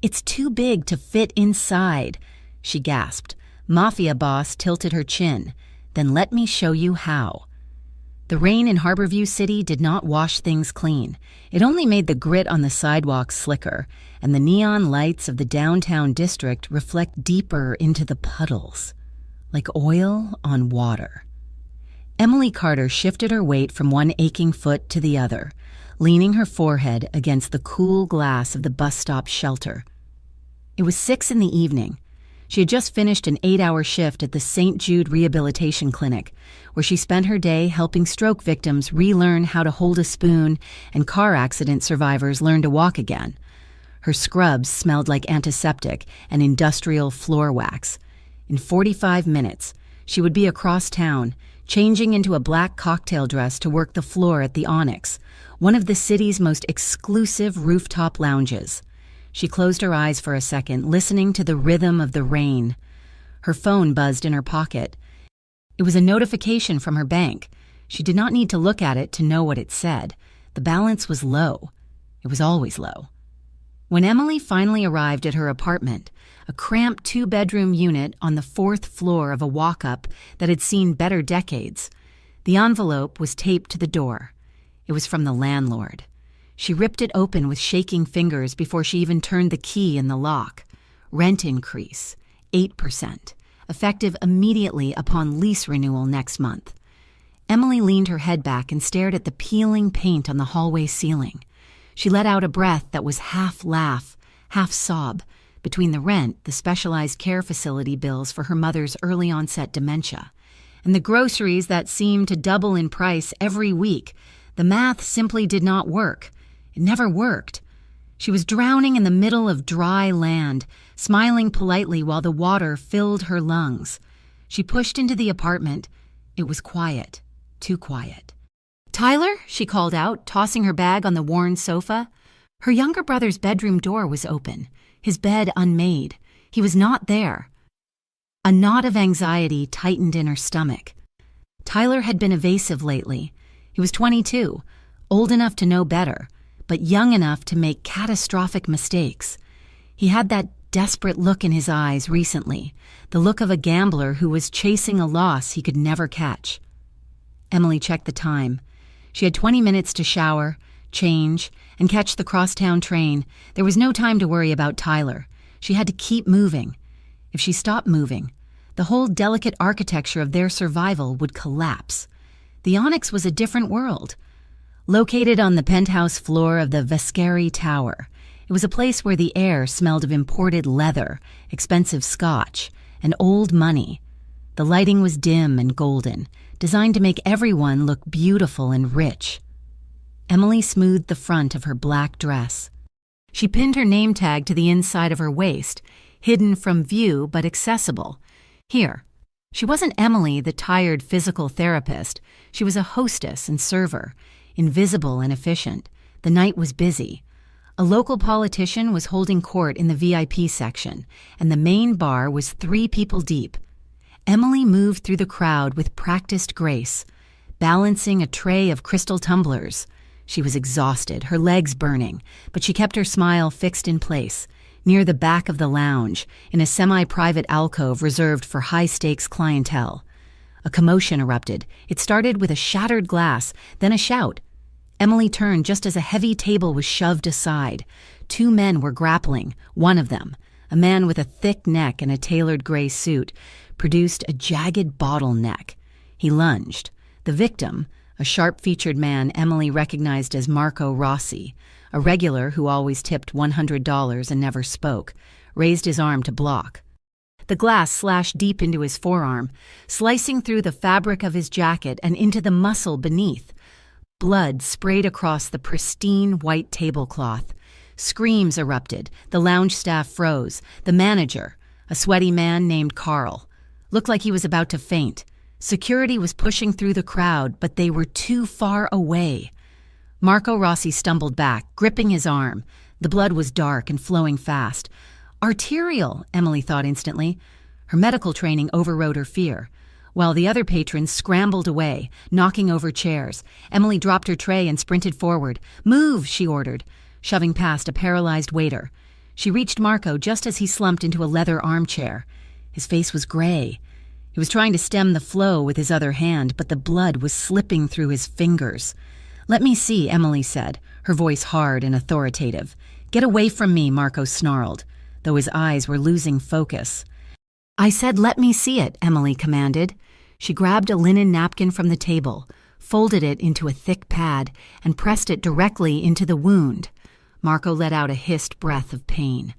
"It's too big to fit inside," she gasped. Mafia boss tilted her chin. "Then let me show you how." The rain in Harborview City did not wash things clean. It only made the grit on the sidewalks slicker, and the neon lights of the downtown district reflect deeper into the puddles, like oil on water. Emily Carter shifted her weight from one aching foot to the other, leaning her forehead against the cool glass of the bus stop shelter. It was 6 in the evening. She had just finished an 8-hour shift at the St. Jude Rehabilitation Clinic, where she spent her day helping stroke victims relearn how to hold a spoon and car accident survivors learn to walk again. Her scrubs smelled like antiseptic and industrial floor wax. In 45 minutes, she would be across town, changing into a black cocktail dress to work the floor at the Onyx, one of the city's most exclusive rooftop lounges. She closed her eyes for a second, listening to the rhythm of the rain. Her phone buzzed in her pocket. It was a notification from her bank. She did not need to look at it to know what it said. The balance was low. It was always low. When Emily finally arrived at her apartment, a cramped 2-bedroom unit on the 4th floor of a walk-up that had seen better decades, the envelope was taped to the door. It was from the landlord. She ripped it open with shaking fingers before she even turned the key in the lock. Rent increase, 8%, effective immediately upon lease renewal next month. Emily leaned her head back and stared at the peeling paint on the hallway ceiling. She let out a breath that was half laugh, half sob, between the rent, the specialized care facility bills for her mother's early-onset dementia, and the groceries that seemed to double in price every week. The math simply did not work. It never worked. She was drowning in the middle of dry land, smiling politely while the water filled her lungs. She pushed into the apartment. It was quiet, too quiet. "Tyler?" she called out, tossing her bag on the worn sofa. Her younger brother's bedroom door was open, his bed unmade. He was not there. A knot of anxiety tightened in her stomach. Tyler had been evasive lately. He was 22, old enough to know better, but young enough to make catastrophic mistakes. He had that desperate look in his eyes recently, the look of a gambler who was chasing a loss he could never catch. Emily checked the time. She had 20 minutes to shower, change, and catch the crosstown train. There was no time to worry about Tyler. She had to keep moving. If she stopped moving, the whole delicate architecture of their survival would collapse. The Onyx was a different world. Located on the penthouse floor of the Vescari Tower, it was a place where the air smelled of imported leather, expensive scotch, and old money. The lighting was dim and golden, designed to make everyone look beautiful and rich. Emily smoothed the front of her black dress. She pinned her name tag to the inside of her waist, hidden from view but accessible. Here. She wasn't Emily, the tired physical therapist. She was a hostess and server, invisible and efficient. The night was busy. A local politician was holding court in the VIP section, and the main bar was 3 people deep. Emily moved through the crowd with practiced grace, balancing a tray of crystal tumblers. She was exhausted, her legs burning, but she kept her smile fixed in place, near the back of the lounge, in a semi-private alcove reserved for high-stakes clientele. A commotion erupted. It started with a shattered glass, then a shout. Emily turned just as a heavy table was shoved aside. 2 men were grappling. One of them, a man with a thick neck and a tailored gray suit, produced a jagged bottleneck. He lunged. The victim, a sharp-featured man Emily recognized as Marco Rossi, a regular who always tipped $100 and never spoke, raised his arm to block. The glass slashed deep into his forearm, slicing through the fabric of his jacket and into the muscle beneath. Blood sprayed across the pristine white tablecloth. Screams erupted. The lounge staff froze. The manager, a sweaty man named Carl, looked like he was about to faint. Security was pushing through the crowd, but they were too far away. Marco Rossi stumbled back, gripping his arm. The blood was dark and flowing fast. Arterial, Emily thought instantly. Her medical training overrode her fear. While the other patrons scrambled away, knocking over chairs, Emily dropped her tray and sprinted forward. "Move," she ordered, shoving past a paralyzed waiter. She reached Marco just as he slumped into a leather armchair. His face was gray. He was trying to stem the flow with his other hand, but the blood was slipping through his fingers. "Let me see," Emily said, her voice hard and authoritative. "Get away from me," Marco snarled, though his eyes were losing focus. "I said let me see it," Emily commanded. She grabbed a linen napkin from the table, folded it into a thick pad, and pressed it directly into the wound. Marco let out a hissed breath of pain.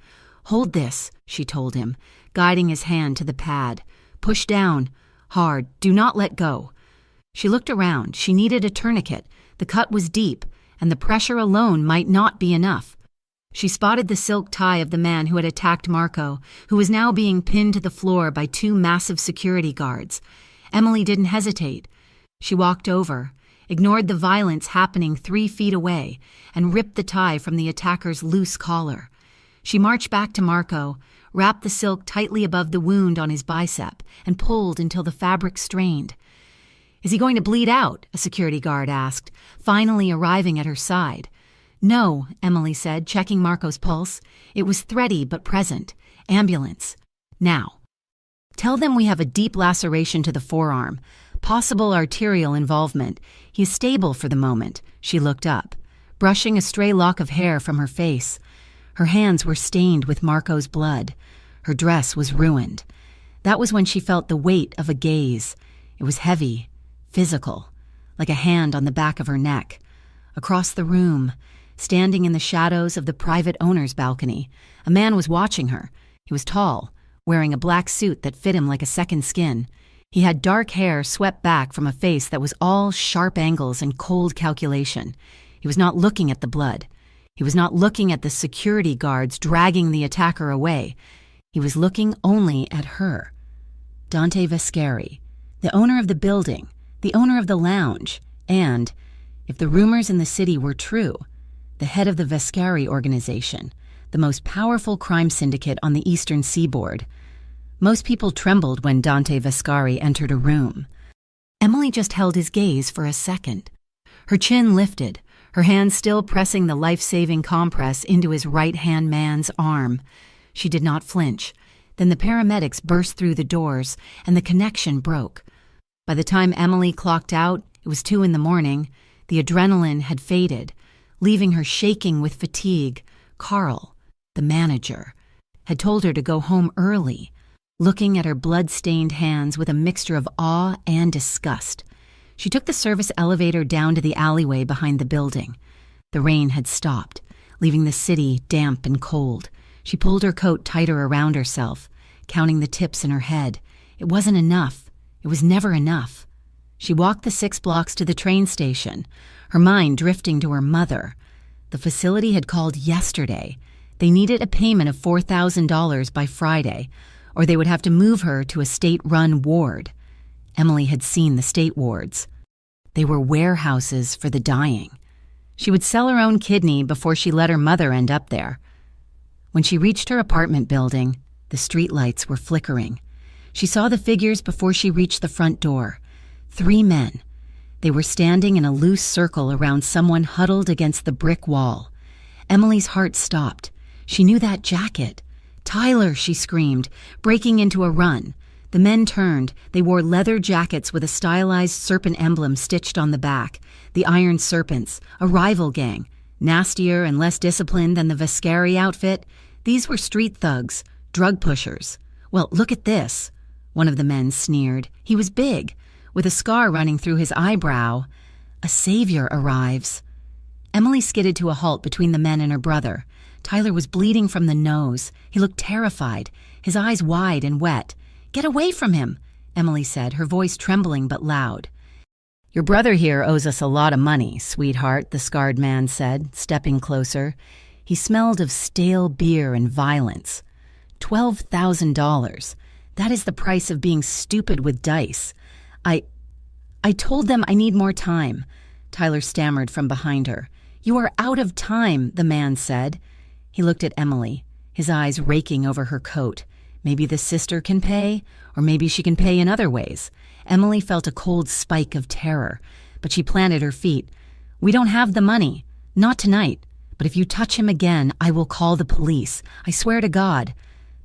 "Hold this," she told him, guiding his hand to the pad. "Push down. Hard. Do not let go." She looked around. She needed a tourniquet. The cut was deep, and the pressure alone might not be enough. She spotted the silk tie of the man who had attacked Marco, who was now being pinned to the floor by two massive security guards. Emily didn't hesitate. She walked over, ignored the violence happening 3 feet away, and ripped the tie from the attacker's loose collar. She marched back to Marco, wrapped the silk tightly above the wound on his bicep, and pulled until the fabric strained. "Is he going to bleed out?" a security guard asked, finally arriving at her side. "No," Emily said, checking Marco's pulse. It was thready but present. "Ambulance. Now." "Tell them we have a deep laceration to the forearm. Possible arterial involvement. He is stable for the moment." She looked up, brushing a stray lock of hair from her face. Her hands were stained with Marco's blood. Her dress was ruined. That was when she felt the weight of a gaze. It was heavy, physical, like a hand on the back of her neck. Across the room, standing in the shadows of the private owner's balcony, a man was watching her. He was tall, wearing a black suit that fit him like a second skin. He had dark hair swept back from a face that was all sharp angles and cold calculation. He was not looking at the blood. He was not looking at the security guards dragging the attacker away. He was looking only at her. Dante Vescari, the owner of the building, the owner of the lounge, and, if the rumors in the city were true, the head of the Vescari organization, the most powerful crime syndicate on the eastern seaboard. Most people trembled when Dante Vescari entered a room. Emily just held his gaze for a second. Her chin lifted, her hand still pressing the life-saving compress into his right-hand man's arm. She did not flinch. Then the paramedics burst through the doors, and the connection broke. By the time Emily clocked out, it was 2 a.m. The adrenaline had faded, leaving her shaking with fatigue. Carl, the manager, had told her to go home early, looking at her blood-stained hands with a mixture of awe and disgust. She took the service elevator down to the alleyway behind the building. The rain had stopped, leaving the city damp and cold. She pulled her coat tighter around herself, counting the tips in her head. It wasn't enough. It was never enough. She walked the 6 blocks to the train station, her mind drifting to her mother. The facility had called yesterday. They needed a payment of $4,000 by Friday, or they would have to move her to a state-run ward. Emily had seen the state wards. They were warehouses for the dying. She would sell her own kidney before she let her mother end up there. When she reached her apartment building, the streetlights were flickering. She saw the figures before she reached the front door. 3 men. They were standing in a loose circle around someone huddled against the brick wall. Emily's heart stopped. She knew that jacket. "Tyler!" she screamed, breaking into a run. The men turned. They wore leather jackets with a stylized serpent emblem stitched on the back. The Iron Serpents, a rival gang. Nastier and less disciplined than the Vescari outfit, these were street thugs, drug pushers. "Well, look at this," one of the men sneered. He was big, with a scar running through his eyebrow. "A savior arrives." Emily skidded to a halt between the men and her brother. Tyler was bleeding from the nose. He looked terrified, his eyes wide and wet. "Get away from him," Emily said, her voice trembling but loud. "Your brother here owes us a lot of money, sweetheart," the scarred man said, stepping closer. He smelled of stale beer and violence. $12,000. That is the price of being stupid with dice. I told them I need more time," Tyler stammered from behind her. "You are out of time," the man said. He looked at Emily, his eyes raking over her coat. Maybe the sister can pay, or maybe she can pay in other ways. Emily felt a cold spike of terror, but she planted her feet. "We don't have the money. Not tonight. But if you touch him again, I will call the police. I swear to God."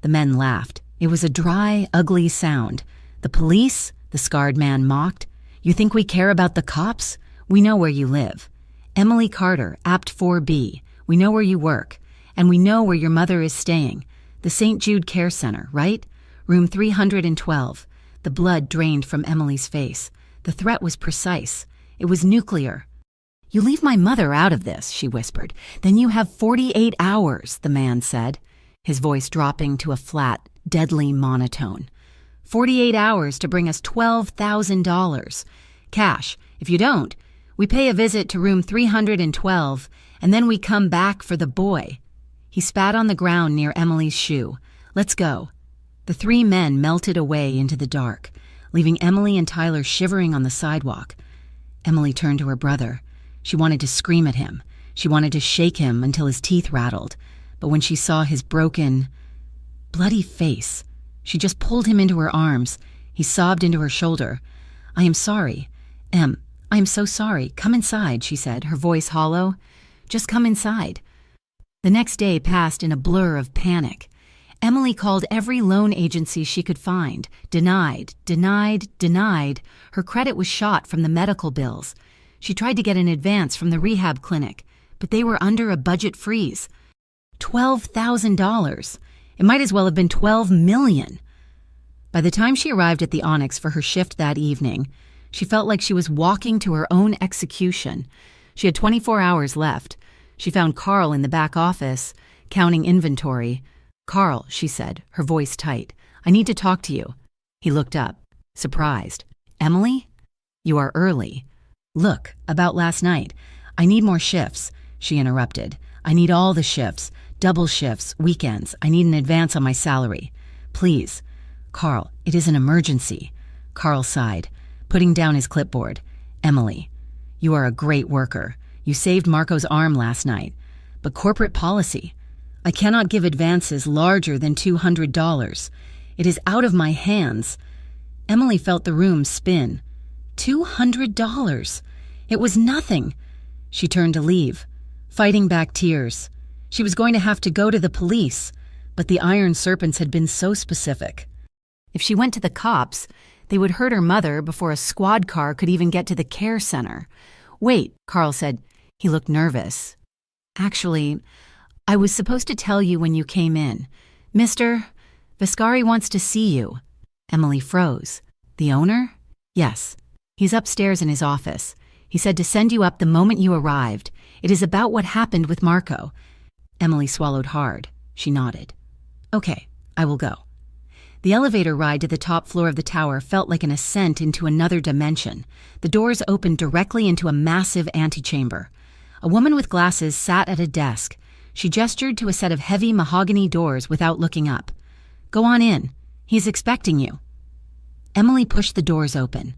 The men laughed. It was a dry, ugly sound. "The police?" the scarred man mocked. "You think we care about the cops? We know where you live. Emily Carter, Apt 4B. We know where you work. And we know where your mother is staying. The St. Jude Care Center, right? Room 312. The blood drained from Emily's face. The threat was precise. It was nuclear. "You leave my mother out of this," she whispered. "Then you have 48 hours, the man said, his voice dropping to a flat, deadly monotone. 48 hours to bring us $12,000. Cash. If you don't, we pay a visit to room 312, and then we come back for the boy." He spat on the ground near Emily's shoe. "Let's go." The three men melted away into the dark, leaving Emily and Tyler shivering on the sidewalk. Emily turned to her brother. She wanted to scream at him. She wanted to shake him until his teeth rattled. But when she saw his broken, bloody face, she just pulled him into her arms. He sobbed into her shoulder. "I am sorry. I am so sorry. Come inside," she said, her voice hollow. "Just come inside." The next day passed in a blur of panic. Emily called every loan agency she could find. Denied, denied, denied. Her credit was shot from the medical bills. She tried to get an advance from the rehab clinic, but they were under a budget freeze. $12,000. It might as well have been $12 million. By the time she arrived at the Onyx for her shift that evening, she felt like she was walking to her own execution. She had 24 hours left. She found Carl in the back office, counting inventory. "Carl," she said, her voice tight, "I need to talk to you." He looked up, surprised. "Emily? You are early." "Look, about last night. I need more shifts," she interrupted. "I need all the shifts, double shifts, weekends. I need an advance on my salary. Please." "Carl, it is an emergency." Carl sighed, putting down his clipboard. "Emily, you are a great worker. You saved Marco's arm last night. But corporate policy. I cannot give advances larger than $200. It is out of my hands." Emily felt the room spin. $200. It was nothing. She turned to leave, fighting back tears. She was going to have to go to the police, but the Iron Serpents had been so specific. If she went to the cops, they would hurt her mother before a squad car could even get to the care center. "Wait," Carl said. He looked nervous. "Actually, I was supposed to tell you when you came in. Mr. Vascari wants to see you." Emily froze. "The owner?" "Yes. He's upstairs in his office. He said to send you up the moment you arrived. It is about what happened with Marco." Emily swallowed hard. She nodded. "Okay, I will go." The elevator ride to the top floor of the tower felt like an ascent into another dimension. The doors opened directly into a massive antechamber. A woman with glasses sat at a desk. She gestured to a set of heavy mahogany doors without looking up. "Go on in. He's expecting you." Emily pushed the doors open.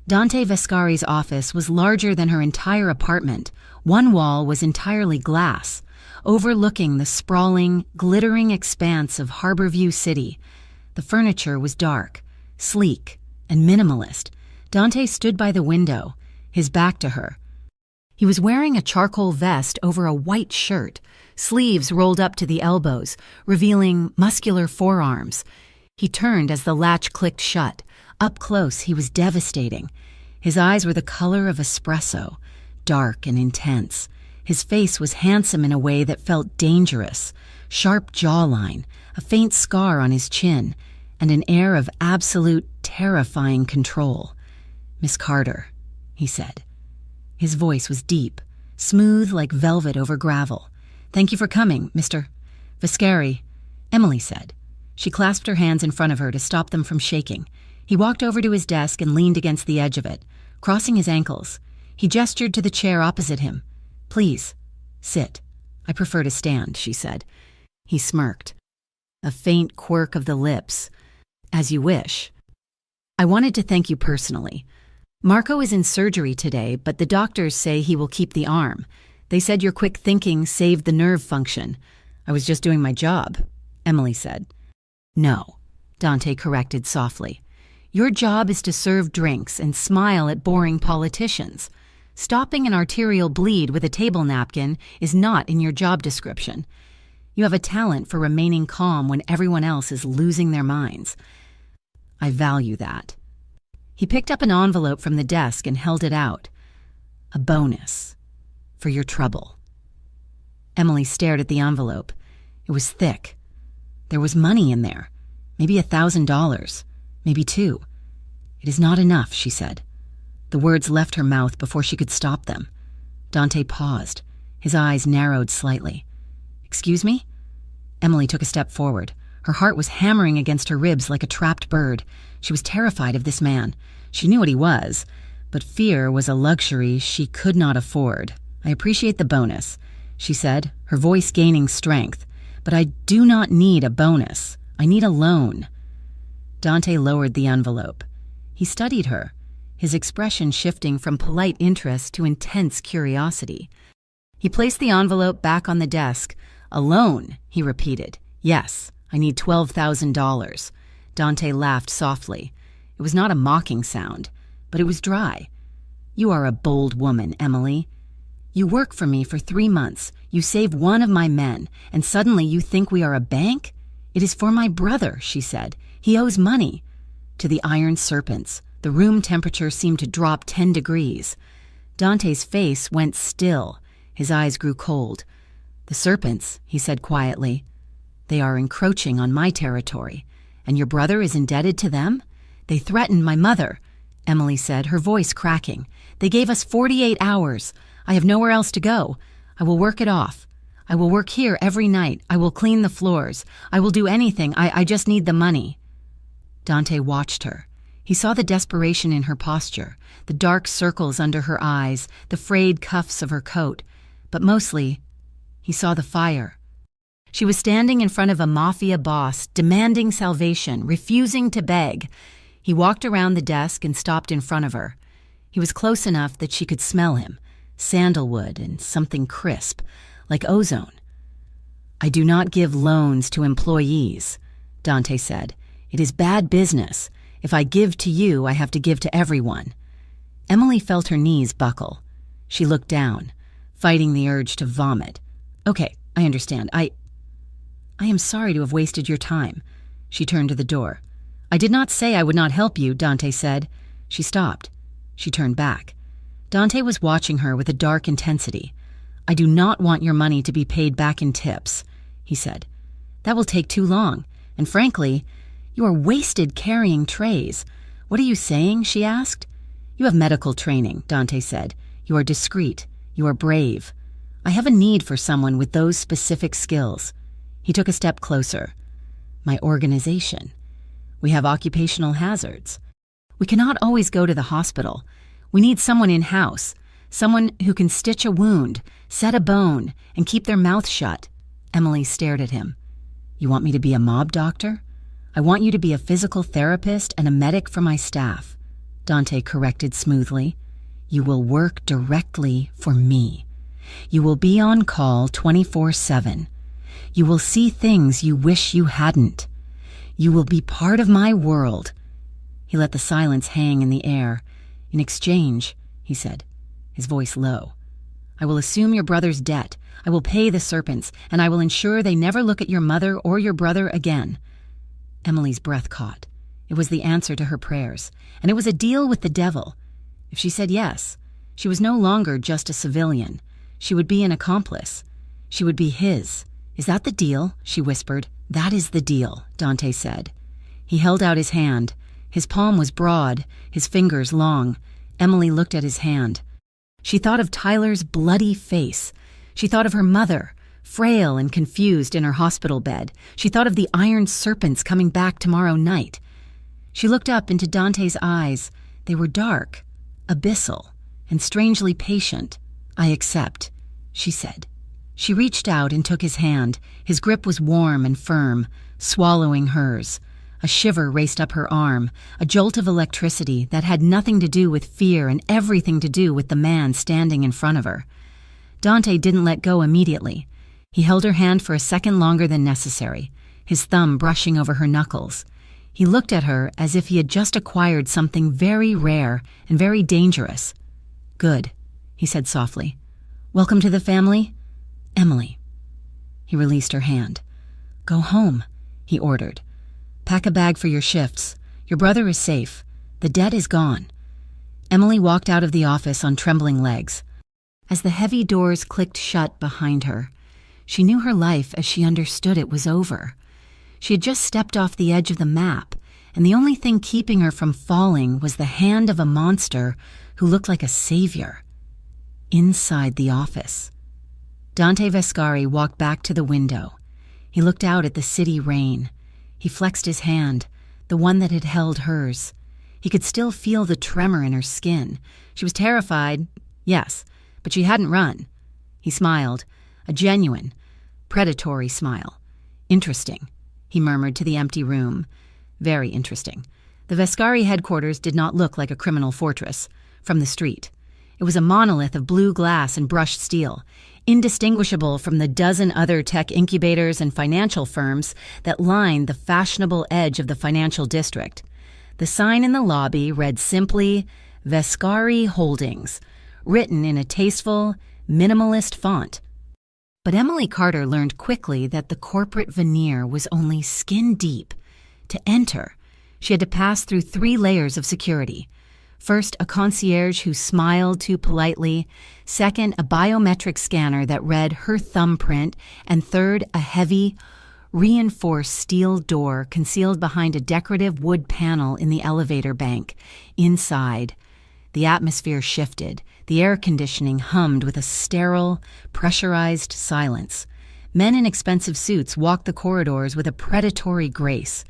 Dante Vascari's office was larger than her entire apartment. One wall was entirely glass, overlooking the sprawling, glittering expanse of Harborview City. The furniture was dark, sleek, and minimalist. Dante stood by the window, his back to her. He was wearing a charcoal vest over a white shirt, sleeves rolled up to the elbows, revealing muscular forearms. He turned as the latch clicked shut. Up close, he was devastating. His eyes were the color of espresso, dark and intense. His face was handsome in a way that felt dangerous. Sharp jawline, a faint scar on his chin, and an air of absolute, terrifying control. "Miss Carter," he said. His voice was deep, smooth like velvet over gravel. "Thank you for coming, Mr. Vascari," Emily said. She clasped her hands in front of her to stop them from shaking. He walked over to his desk and leaned against the edge of it, crossing his ankles. He gestured to the chair opposite him. "Please, sit. I prefer to stand," she said. He smirked. A faint quirk of the lips. "As you wish. I wanted to thank you personally. Marco is in surgery today, but the doctors say he will keep the arm. They said your quick thinking saved the nerve function. I was just doing my job," Emily said. "No," Dante corrected softly. "Your job is to serve drinks and smile at boring politicians. Stopping an arterial bleed with a table napkin is not in your job description. You have a talent for remaining calm when everyone else is losing their minds. I value that. He picked up an envelope from the desk and held it out. A bonus. For your trouble. Emily stared at the envelope. It was thick. There was money in there. Maybe $1,000. Maybe $2,000. It is not enough, she said. The words left her mouth before she could stop them. Dante paused. His eyes narrowed slightly. Excuse me? Emily took a step forward. Her heart was hammering against her ribs like a trapped bird. She was terrified of this man. She knew what he was, but fear was a luxury she could not afford. I appreciate the bonus, she said, her voice gaining strength. But I do not need a bonus. I need a loan. Dante lowered the envelope. He studied her, his expression shifting from polite interest to intense curiosity. He placed the envelope back on the desk. A loan, he repeated. Yes, I need $12,000. Dante laughed softly. It was not a mocking sound, but it was dry. You are a bold woman, Emily. You work for me for 3 months. You save one of my men, and suddenly you think we are a bank? It is for my brother, she said. He owes money. To the iron serpents, the room temperature seemed to drop 10 degrees. Dante's face went still. His eyes grew cold. The serpents, he said quietly. They are encroaching on my territory, and your brother is indebted to them? They threatened my mother, Emily said, her voice cracking. They gave us 48 hours. I have nowhere else to go. I will work it off. I will work here every night. I will clean the floors. I will do anything. I just need the money. Dante watched her. He saw the desperation in her posture, the dark circles under her eyes, the frayed cuffs of her coat. But mostly, he saw the fire. She was standing in front of a Mafia boss, demanding salvation, refusing to beg. He walked around the desk and stopped in front of her. He was close enough that she could smell him, sandalwood and something crisp, like ozone. I do not give loans to employees, Dante said. It is bad business. If I give to you, I have to give to everyone. Emily felt her knees buckle. She looked down, fighting the urge to vomit. Okay, I understand. I am sorry to have wasted your time. She turned to the door. I did not say I would not help you, Dante said. She stopped. She turned back. Dante was watching her with a dark intensity. I do not want your money to be paid back in tips, he said. That will take too long, and frankly, you are wasted carrying trays. What are you saying? She asked. You have medical training, Dante said. You are discreet. You are brave. I have a need for someone with those specific skills. He took a step closer. My organization. We have occupational hazards. We cannot always go to the hospital. We need someone in-house, someone who can stitch a wound, set a bone, and keep their mouth shut. Emily stared at him. You want me to be a mob doctor? I want you to be a physical therapist and a medic for my staff. Dante corrected smoothly. You will work directly for me. You will be on call 24/7. You will see things you wish you hadn't. You will be part of my world. He let the silence hang in the air. In exchange, he said, his voice low, I will assume your brother's debt. I will pay the serpents, and I will ensure they never look at your mother or your brother again. Emily's breath caught. It was the answer to her prayers, and it was a deal with the devil. If she said yes, she was no longer just a civilian. She would be an accomplice. She would be his. Is that the deal? She whispered. That is the deal, Dante said. He held out his hand. His palm was broad, his fingers long. Emily looked at his hand. She thought of Tyler's bloody face. She thought of her mother, frail and confused in her hospital bed. She thought of the iron serpents coming back tomorrow night. She looked up into Dante's eyes. They were dark, abyssal, and strangely patient. I accept, she said. She reached out and took his hand. His grip was warm and firm, swallowing hers. A shiver raced up her arm, a jolt of electricity that had nothing to do with fear and everything to do with the man standing in front of her. Dante didn't let go immediately. He held her hand for a second longer than necessary, his thumb brushing over her knuckles. He looked at her as if he had just acquired something very rare and very dangerous. Good, he said softly. "Welcome to the family, Emily." He released her hand. "Go home," he ordered. "Pack a bag for your shifts. Your brother is safe. The debt is gone." Emily walked out of the office on trembling legs. As the heavy doors clicked shut behind her, she knew her life as she understood it was over. She had just stepped off the edge of the map, and the only thing keeping her from falling was the hand of a monster who looked like a savior. Inside the office, Dante Vescari walked back to the window. He looked out at the city rain. He flexed his hand, the one that had held hers. He could still feel the tremor in her skin. She was terrified, yes, but she hadn't run. He smiled, a genuine, predatory smile. "Interesting," he murmured to the empty room. "Very interesting." The Vescari headquarters did not look like a criminal fortress from the street. It was a monolith of blue glass and brushed steel, indistinguishable from the dozen other tech incubators and financial firms that lined the fashionable edge of the financial district. The sign in the lobby read simply, "Vescari Holdings," written in a tasteful, minimalist font. But Emily Carter learned quickly that the corporate veneer was only skin deep. To enter, she had to pass through 3 layers of security. First, a concierge who smiled too politely. Second, a biometric scanner that read her thumbprint. And third, a heavy, reinforced steel door concealed behind a decorative wood panel in the elevator bank. Inside, the atmosphere shifted. The air conditioning hummed with a sterile, pressurized silence. Men in expensive suits walked the corridors with a predatory grace,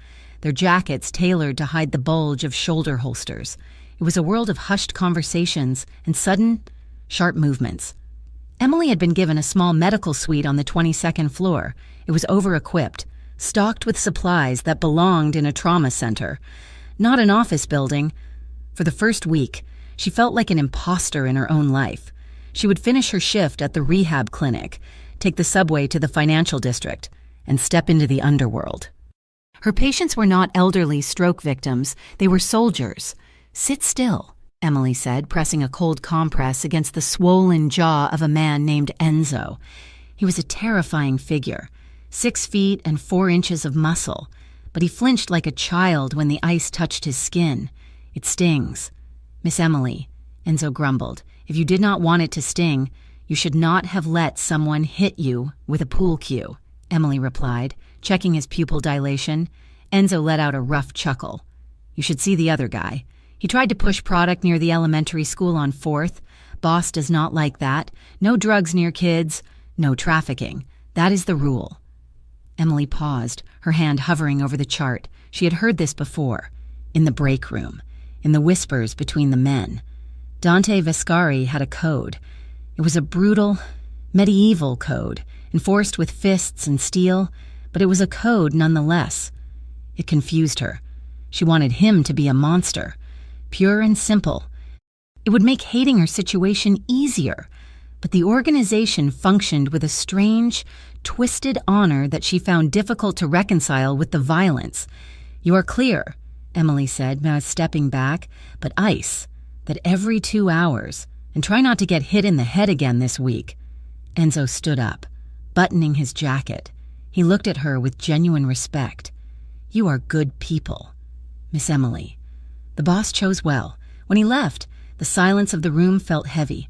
their jackets tailored to hide the bulge of shoulder holsters. It was a world of hushed conversations and sudden, sharp movements. Emily had been given a small medical suite on the 22nd floor. It was over-equipped, stocked with supplies that belonged in a trauma center, not an office building. For the first week, she felt like an imposter in her own life. She would finish her shift at the rehab clinic, take the subway to the financial district, and step into the underworld. Her patients were not elderly stroke victims. They were soldiers. "Sit still," Emily said, pressing a cold compress against the swollen jaw of a man named Enzo. He was a terrifying figure, 6 feet and 4 inches of muscle, but he flinched like a child when the ice touched his skin. "It stings." "Miss Emily," Enzo grumbled, "if you did not want it to sting, you should not have let someone hit you with a pool cue," Emily replied, checking his pupil dilation. Enzo let out a rough chuckle. "You should see the other guy. He tried to push product near the elementary school on 4th. Boss does not like that. No drugs near kids. No trafficking. That is the rule." Emily paused, her hand hovering over the chart. She had heard this before, in the break room, in the whispers between the men. Dante Vescari had a code. It was a brutal, medieval code, enforced with fists and steel, but it was a code nonetheless. It confused her. She wanted him to be a monster. Pure and simple. It would make hating her situation easier, but the organization functioned with a strange, twisted honor that she found difficult to reconcile with the violence. "You are clear," Emily said, now stepping back, "but ice, that every 2 hours, and try not to get hit in the head again this week." Enzo stood up, buttoning his jacket. He looked at her with genuine respect. "You are good people, Miss Emily." The boss chose well. When he left, the silence of the room felt heavy.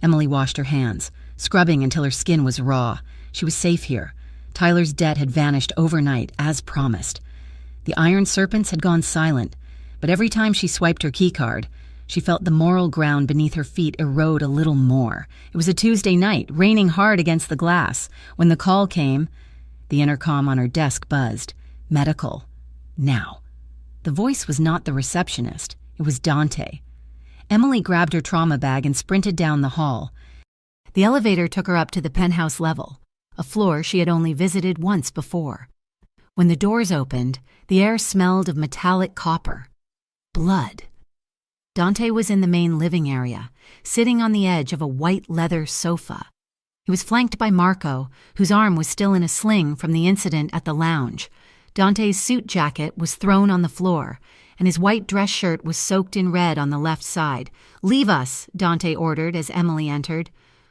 Emily washed her hands, scrubbing until her skin was raw. She was safe here. Tyler's debt had vanished overnight, as promised. The iron serpents had gone silent, but every time she swiped her keycard, she felt the moral ground beneath her feet erode a little more. It was a Tuesday night, raining hard against the glass. When the call came, the intercom on her desk buzzed. Medical. Now. The voice was not the receptionist. It was Dante. Emily grabbed her trauma bag and sprinted down the hall. The elevator took her up to the penthouse level, a floor she had only visited once before. When the doors opened, the air smelled of metallic copper. Blood. Dante was in the main living area, sitting on the edge of a white leather sofa. He was flanked by Marco, whose arm was still in a sling from the incident at the lounge. Dante's suit jacket was thrown on the floor, and his white dress shirt was soaked in red on the left side. "Leave us," Dante ordered as Emily entered.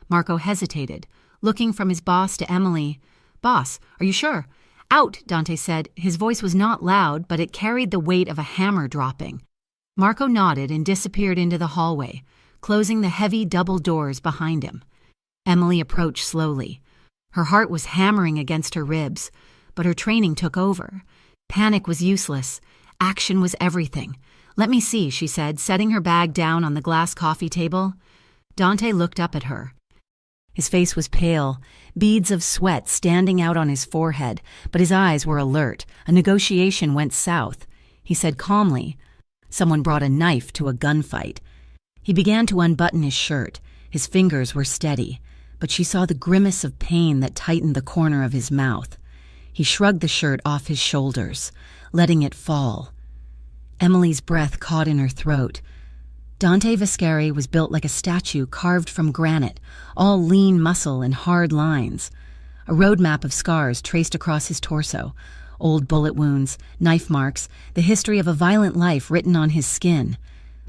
Marco hesitated, looking from his boss to Emily. "Boss, are you sure?" "Out," Dante said. His voice was not loud, but it carried the weight of a hammer dropping. Marco nodded and disappeared into the hallway, closing the heavy double doors behind him. Emily approached slowly. Her heart was hammering against her ribs, but her training took over. Panic was useless. Action was everything. "Let me see," she said, setting her bag down on the glass coffee table. Dante looked up at her. His face was pale, beads of sweat standing out on his forehead, but his eyes were alert. A negotiation went south. He said calmly, "Someone brought a knife to a gunfight." He began to unbutton his shirt. His fingers were steady, but she saw the grimace of pain that tightened the corner of his mouth. He shrugged the shirt off his shoulders, letting it fall. Emily's breath caught in her throat. Dante Vascari was built like a statue carved from granite, all lean muscle and hard lines. A roadmap of scars traced across his torso, old bullet wounds, knife marks, the history of a violent life written on his skin.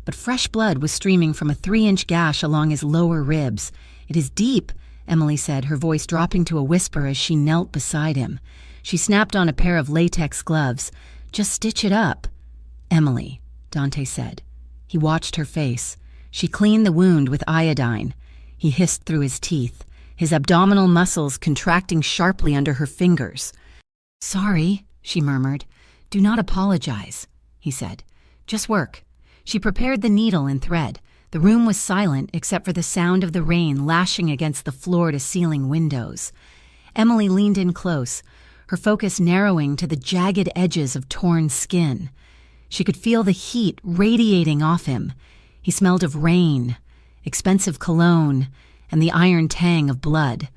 But fresh blood was streaming from a 3-inch gash along his lower ribs. "It is deep," Emily said, her voice dropping to a whisper as she knelt beside him. She snapped on a pair of latex gloves. "Just stitch it up." "Emily," Dante said. He watched her face. She cleaned the wound with iodine. He hissed through his teeth, his abdominal muscles contracting sharply under her fingers. "Sorry," she murmured. "Do not apologize," he said. "Just work." She prepared the needle and thread. The room was silent except for the sound of the rain lashing against the floor-to-ceiling windows. Emily leaned in close, her focus narrowing to the jagged edges of torn skin. She could feel the heat radiating off him. He smelled of rain, expensive cologne, and the iron tang of blood.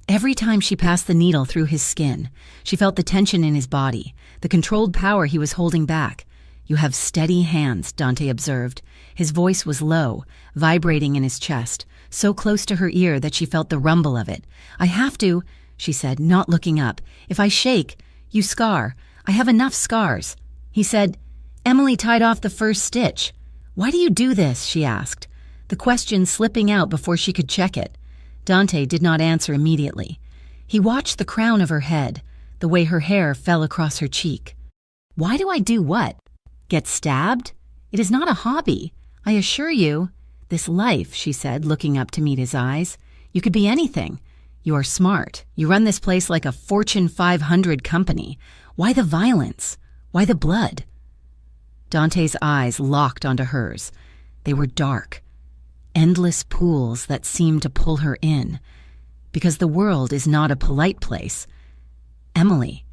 Every time she passed the needle through his skin, she felt the tension in his body, the controlled power he was holding back. "You have steady hands," Dante observed. His voice was low, vibrating in his chest, so close to her ear that she felt the rumble of it. "I have to," she said, not looking up. "If I shake, you scar. I have enough scars." He said, "Emily tied off the first stitch." "Why do you do this?" she asked, the question slipping out before she could check it. Dante did not answer immediately. He watched the crown of her head, the way her hair fell across her cheek. "Why do I do what? Get stabbed? It is not a hobby. I assure you." "This life," she said, looking up to meet his eyes. "You could be anything. You are smart. You run this place like a Fortune 500 company. Why the violence? Why the blood?" Dante's eyes locked onto hers. They were dark, endless pools that seemed to pull her in. Because the world is not a polite place. "Emily,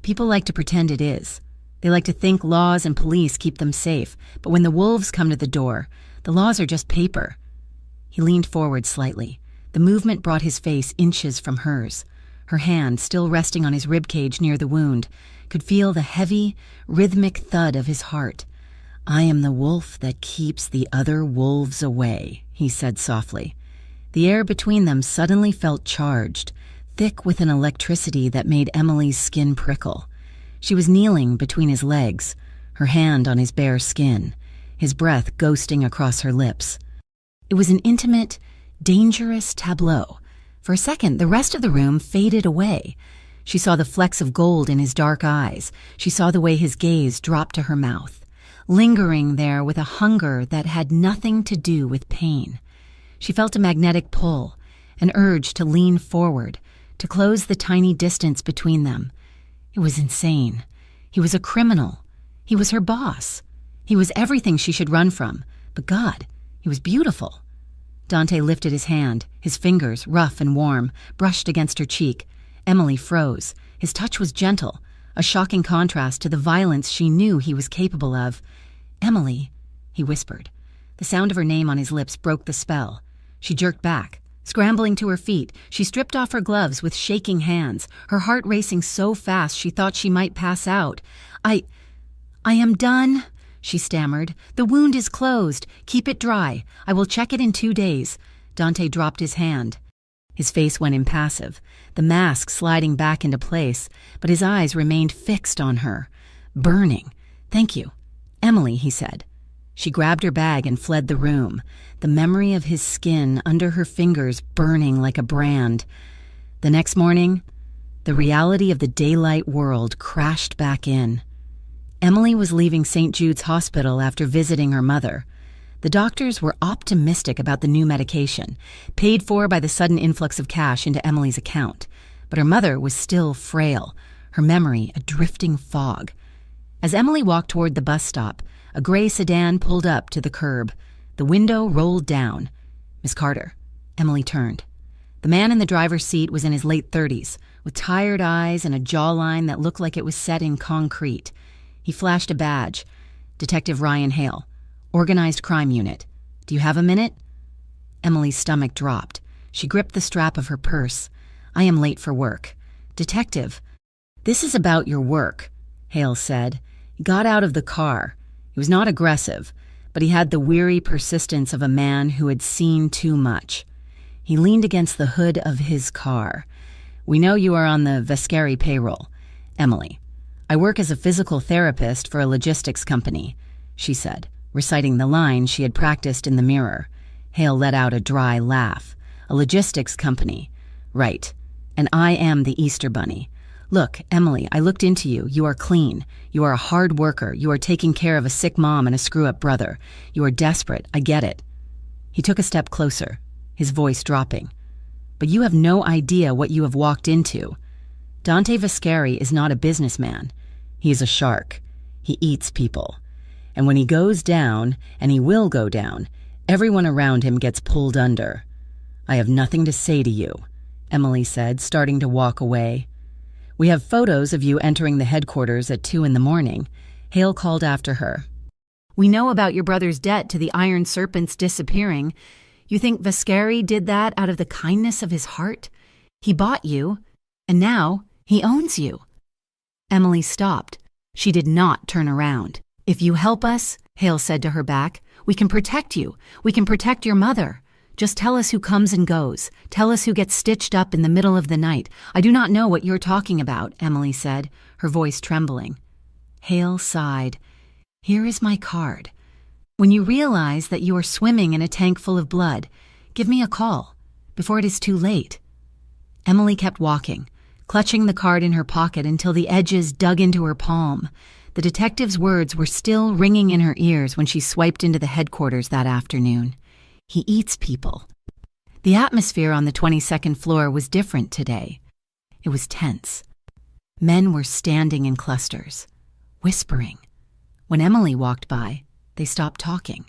people like to pretend it is. They like to think laws and police keep them safe, but when the wolves come to the door, the laws are just paper." He leaned forward slightly. The movement brought his face inches from hers. Her hand, still resting on his ribcage near the wound, could feel the heavy, rhythmic thud of his heart. "I am the wolf that keeps the other wolves away," he said softly. The air between them suddenly felt charged, thick with an electricity that made Emily's skin prickle. She was kneeling between his legs, her hand on his bare skin, his breath ghosting across her lips. It was an intimate, dangerous tableau. For a second, the rest of the room faded away. She saw the flecks of gold in his dark eyes. She saw the way his gaze dropped to her mouth, lingering there with a hunger that had nothing to do with pain. She felt a magnetic pull, an urge to lean forward, to close the tiny distance between them. It was insane. He was a criminal. He was her boss. He was everything she should run from. But God, he was beautiful. Dante lifted his hand. His fingers, rough and warm, brushed against her cheek. Emily froze. His touch was gentle, a shocking contrast to the violence she knew he was capable of. "Emily," he whispered. The sound of her name on his lips broke the spell. She jerked back. Scrambling to her feet, she stripped off her gloves with shaking hands, her heart racing so fast she thought she might pass out. I am done," she stammered. "The wound is closed. Keep it dry. I will check it in 2 days." Dante dropped his hand. His face went impassive, the mask sliding back into place, but his eyes remained fixed on her, burning, "Thank you. Emily," he said. She grabbed her bag and fled the room, the memory of his skin under her fingers burning like a brand. The next morning, the reality of the daylight world crashed back in. Emily was leaving St. Jude's Hospital after visiting her mother. The doctors were optimistic about the new medication, paid for by the sudden influx of cash into Emily's account. But her mother was still frail, her memory a drifting fog. As Emily walked toward the bus stop, a gray sedan pulled up to the curb. The window rolled down. "Miss Carter." Emily turned. The man in the driver's seat was in his late 30s, with tired eyes and a jawline that looked like it was set in concrete. He flashed a badge. "Detective Ryan Hale, Organized Crime Unit. Do you have a minute?" Emily's stomach dropped. She gripped the strap of her purse. "I am late for work." "Detective, this is about your work," Hale said. He got out of the car. He was not aggressive, but he had the weary persistence of a man who had seen too much. He leaned against the hood of his car. "We know you are on the Vascari payroll. Emily, I work as a physical therapist for a logistics company," she said, reciting the line she had practiced in the mirror. Hale let out a dry laugh. "A logistics company. Right. And I am the Easter Bunny. Look, Emily, I looked into you. You are clean. You are a hard worker. You are taking care of a sick mom and a screw-up brother. You are desperate. I get it." He took a step closer, his voice dropping. "But you have no idea what you have walked into. Dante Vascari is not a businessman. He is a shark. He eats people. And when he goes down, and he will go down, everyone around him gets pulled under." "I have nothing to say to you," Emily said, starting to walk away. "We have photos of you entering the headquarters at 2 a.m, Hale called after her. "We know about your brother's debt to the Iron Serpents disappearing. You think Vascari did that out of the kindness of his heart? He bought you, and now he owns you." Emily stopped. She did not turn around. "If you help us," Hale said to her back, "we can protect you. We can protect your mother. Just tell us who comes and goes. Tell us who gets stitched up in the middle of the night." "I do not know what you're talking about," Emily said, her voice trembling. Hale sighed. "Here is my card. When you realize that you are swimming in a tank full of blood, give me a call, before it is too late." Emily kept walking, clutching the card in her pocket until the edges dug into her palm. The detective's words were still ringing in her ears when she swiped into the headquarters that afternoon. He eats people. The atmosphere on the 22nd floor was different today. It was tense. Men were standing in clusters, whispering. When Emily walked by, they stopped talking.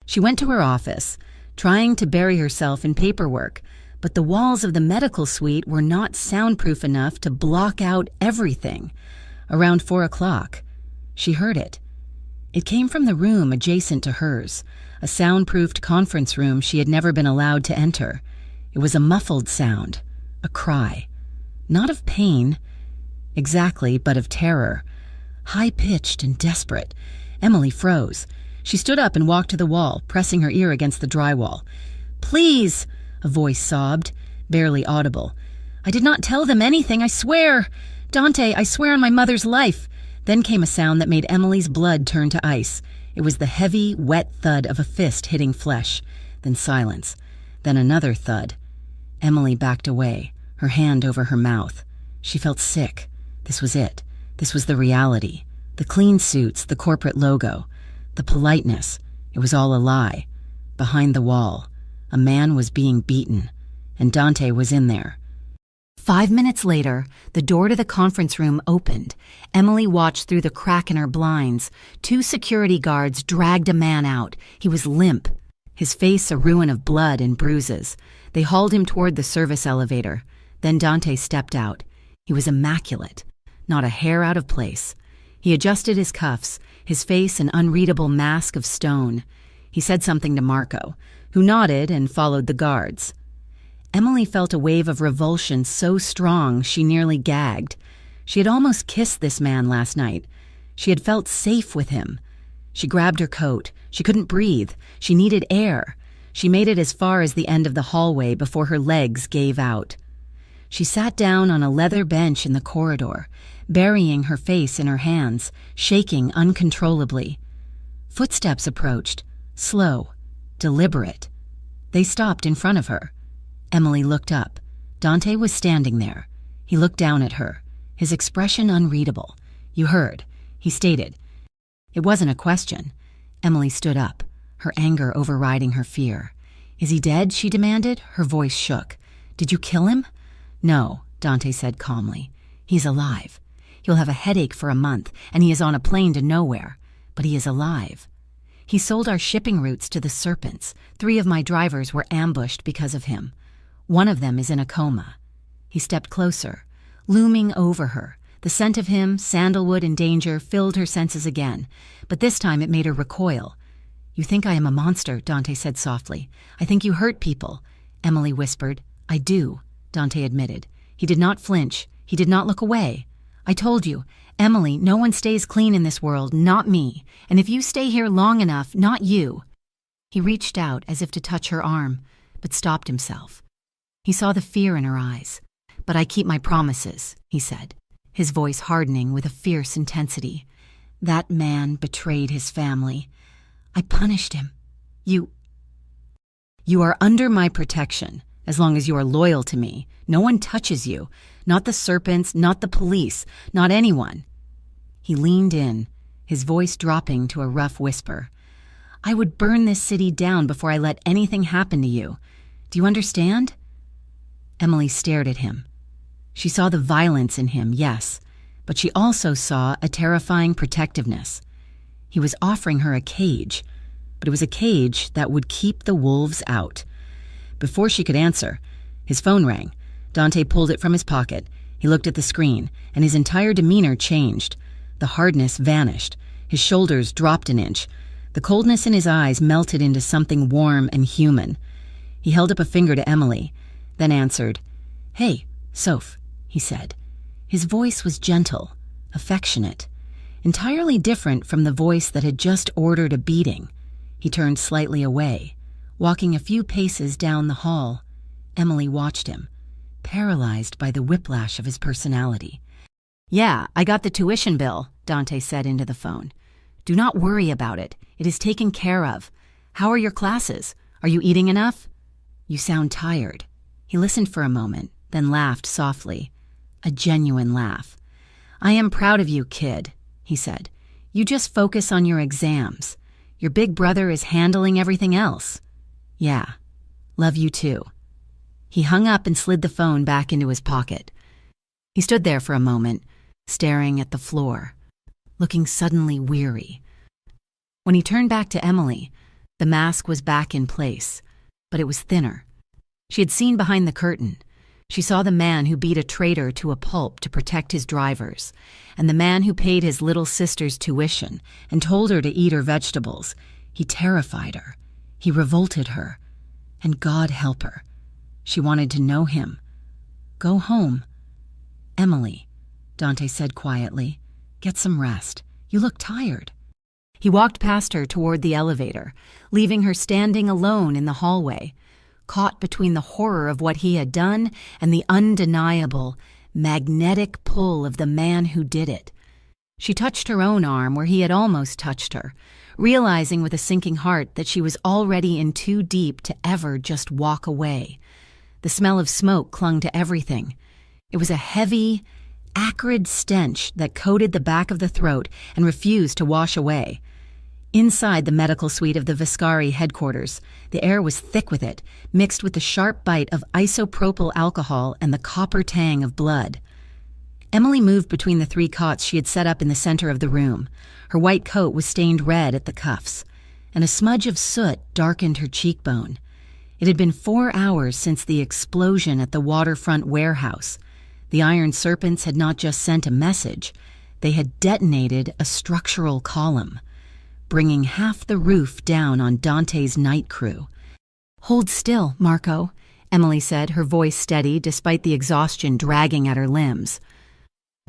She went to her office, trying to bury herself in paperwork, but the walls of the medical suite were not soundproof enough to block out everything. Around 4 o'clock, she heard it. It came from the room adjacent to hers, a soundproofed conference room she had never been allowed to enter. It was a muffled sound, a cry. Not of pain, exactly, but of terror. High-pitched and desperate. Emily froze. She stood up and walked to the wall, pressing her ear against the drywall. "Please," a voice sobbed, barely audible. "I did not tell them anything, I swear. Dante, I swear on my mother's life." Then came a sound that made Emily's blood turn to ice. It was the heavy, wet thud of a fist hitting flesh. Then silence. Then another thud. Emily backed away, her hand over her mouth. She felt sick. This was it. This was the reality. The clean suits, the corporate logo, the politeness. It was all a lie. Behind the wall, a man was being beaten, and Dante was in there. 5 minutes later, the door to the conference room opened. Emily watched through the crack in her blinds. 2 security guards dragged a man out. He was limp, his face a ruin of blood and bruises. They hauled him toward the service elevator. Then Dante stepped out. He was immaculate, not a hair out of place. He adjusted his cuffs, his face an unreadable mask of stone. He said something to Marco, who nodded and followed the guards. Emily felt a wave of revulsion so strong she nearly gagged. She had almost kissed this man last night. She had felt safe with him. She grabbed her coat. She couldn't breathe. She needed air. She made it as far as the end of the hallway before her legs gave out. She sat down on a leather bench in the corridor. burying her face in her hands, shaking uncontrollably. Footsteps approached, slow, deliberate. They stopped in front of her. Emily looked up. Dante was standing there. He looked down at her, his expression unreadable. "You heard," he stated. It wasn't a question. Emily stood up, her anger overriding her fear. "Is he dead?" she demanded. Her voice shook. "Did you kill him?" "No," Dante said calmly. "He's alive. He'll have a headache for a month, and he is on a plane to nowhere. But he is alive. He sold our shipping routes to the serpents. 3 of my drivers were ambushed because of him. One of them is in a coma." He stepped closer, looming over her. The scent of him, sandalwood and danger, filled her senses again, but this time it made her recoil. "You think I am a monster," Dante said softly. "I think you hurt people." Emily whispered. "I do," Dante admitted. He did not flinch. He did not look away. "I told you, Emily, no one stays clean in this world, not me. And if you stay here long enough, not you." He reached out as if to touch her arm, but stopped himself. He saw the fear in her eyes. "But I keep my promises," he said, his voice hardening with a fierce intensity. "That man betrayed his family. I punished him. You are under my protection, as long as you are loyal to me. No one touches you. Not the serpents, not the police, not anyone." He leaned in, his voice dropping to a rough whisper. "I would burn this city down before I let anything happen to you. Do you understand?" Emily stared at him. She saw the violence in him, yes, but she also saw a terrifying protectiveness. He was offering her a cage, but it was a cage that would keep the wolves out. Before she could answer, his phone rang. Dante pulled it from his pocket. He looked at the screen, and his entire demeanor changed. The hardness vanished. His shoulders dropped an inch. The coldness in his eyes melted into something warm and human. He held up a finger to Emily, then answered. "Hey, Soph," he said. His voice was gentle, affectionate, entirely different from the voice that had just ordered a beating. He turned slightly away, walking a few paces down the hall. Emily watched him, paralyzed by the whiplash of his personality. "Yeah, I got the tuition bill," Dante said into the phone. "Do not worry about it. It is taken care of. How are your classes? Are you eating enough?" "You sound tired." He listened for a moment, then laughed softly. A genuine laugh. "I am proud of you, kid," he said. "You just focus on your exams. Your big brother is handling everything else." "Yeah. Love you too." He hung up and slid the phone back into his pocket. He stood there for a moment, staring at the floor, looking suddenly weary. When he turned back to Emily, the mask was back in place, but it was thinner. She had seen behind the curtain. She saw the man who beat a traitor to a pulp to protect his drivers, and the man who paid his little sister's tuition and told her to eat her vegetables. He terrified her. He revolted her. And God help her. She wanted to know him. "Go home." "Emily," Dante said quietly, "get some rest. You look tired." He walked past her toward the elevator, leaving her standing alone in the hallway, caught between the horror of what he had done and the undeniable, magnetic pull of the man who did it. She touched her own arm where he had almost touched her, realizing with a sinking heart that she was already in too deep to ever just walk away. The smell of smoke clung to everything. It was a heavy, acrid stench that coated the back of the throat and refused to wash away. Inside the medical suite of the Viscari headquarters, the air was thick with it, mixed with the sharp bite of isopropyl alcohol and the copper tang of blood. Emily moved between the 3 cots she had set up in the center of the room. Her white coat was stained red at the cuffs, and a smudge of soot darkened her cheekbone. It had been 4 hours since the explosion at the waterfront warehouse. The Iron Serpents had not just sent a message, they had detonated a structural column, bringing half the roof down on Dante's night crew. "Hold still, Marco," Emily said, her voice steady despite the exhaustion dragging at her limbs.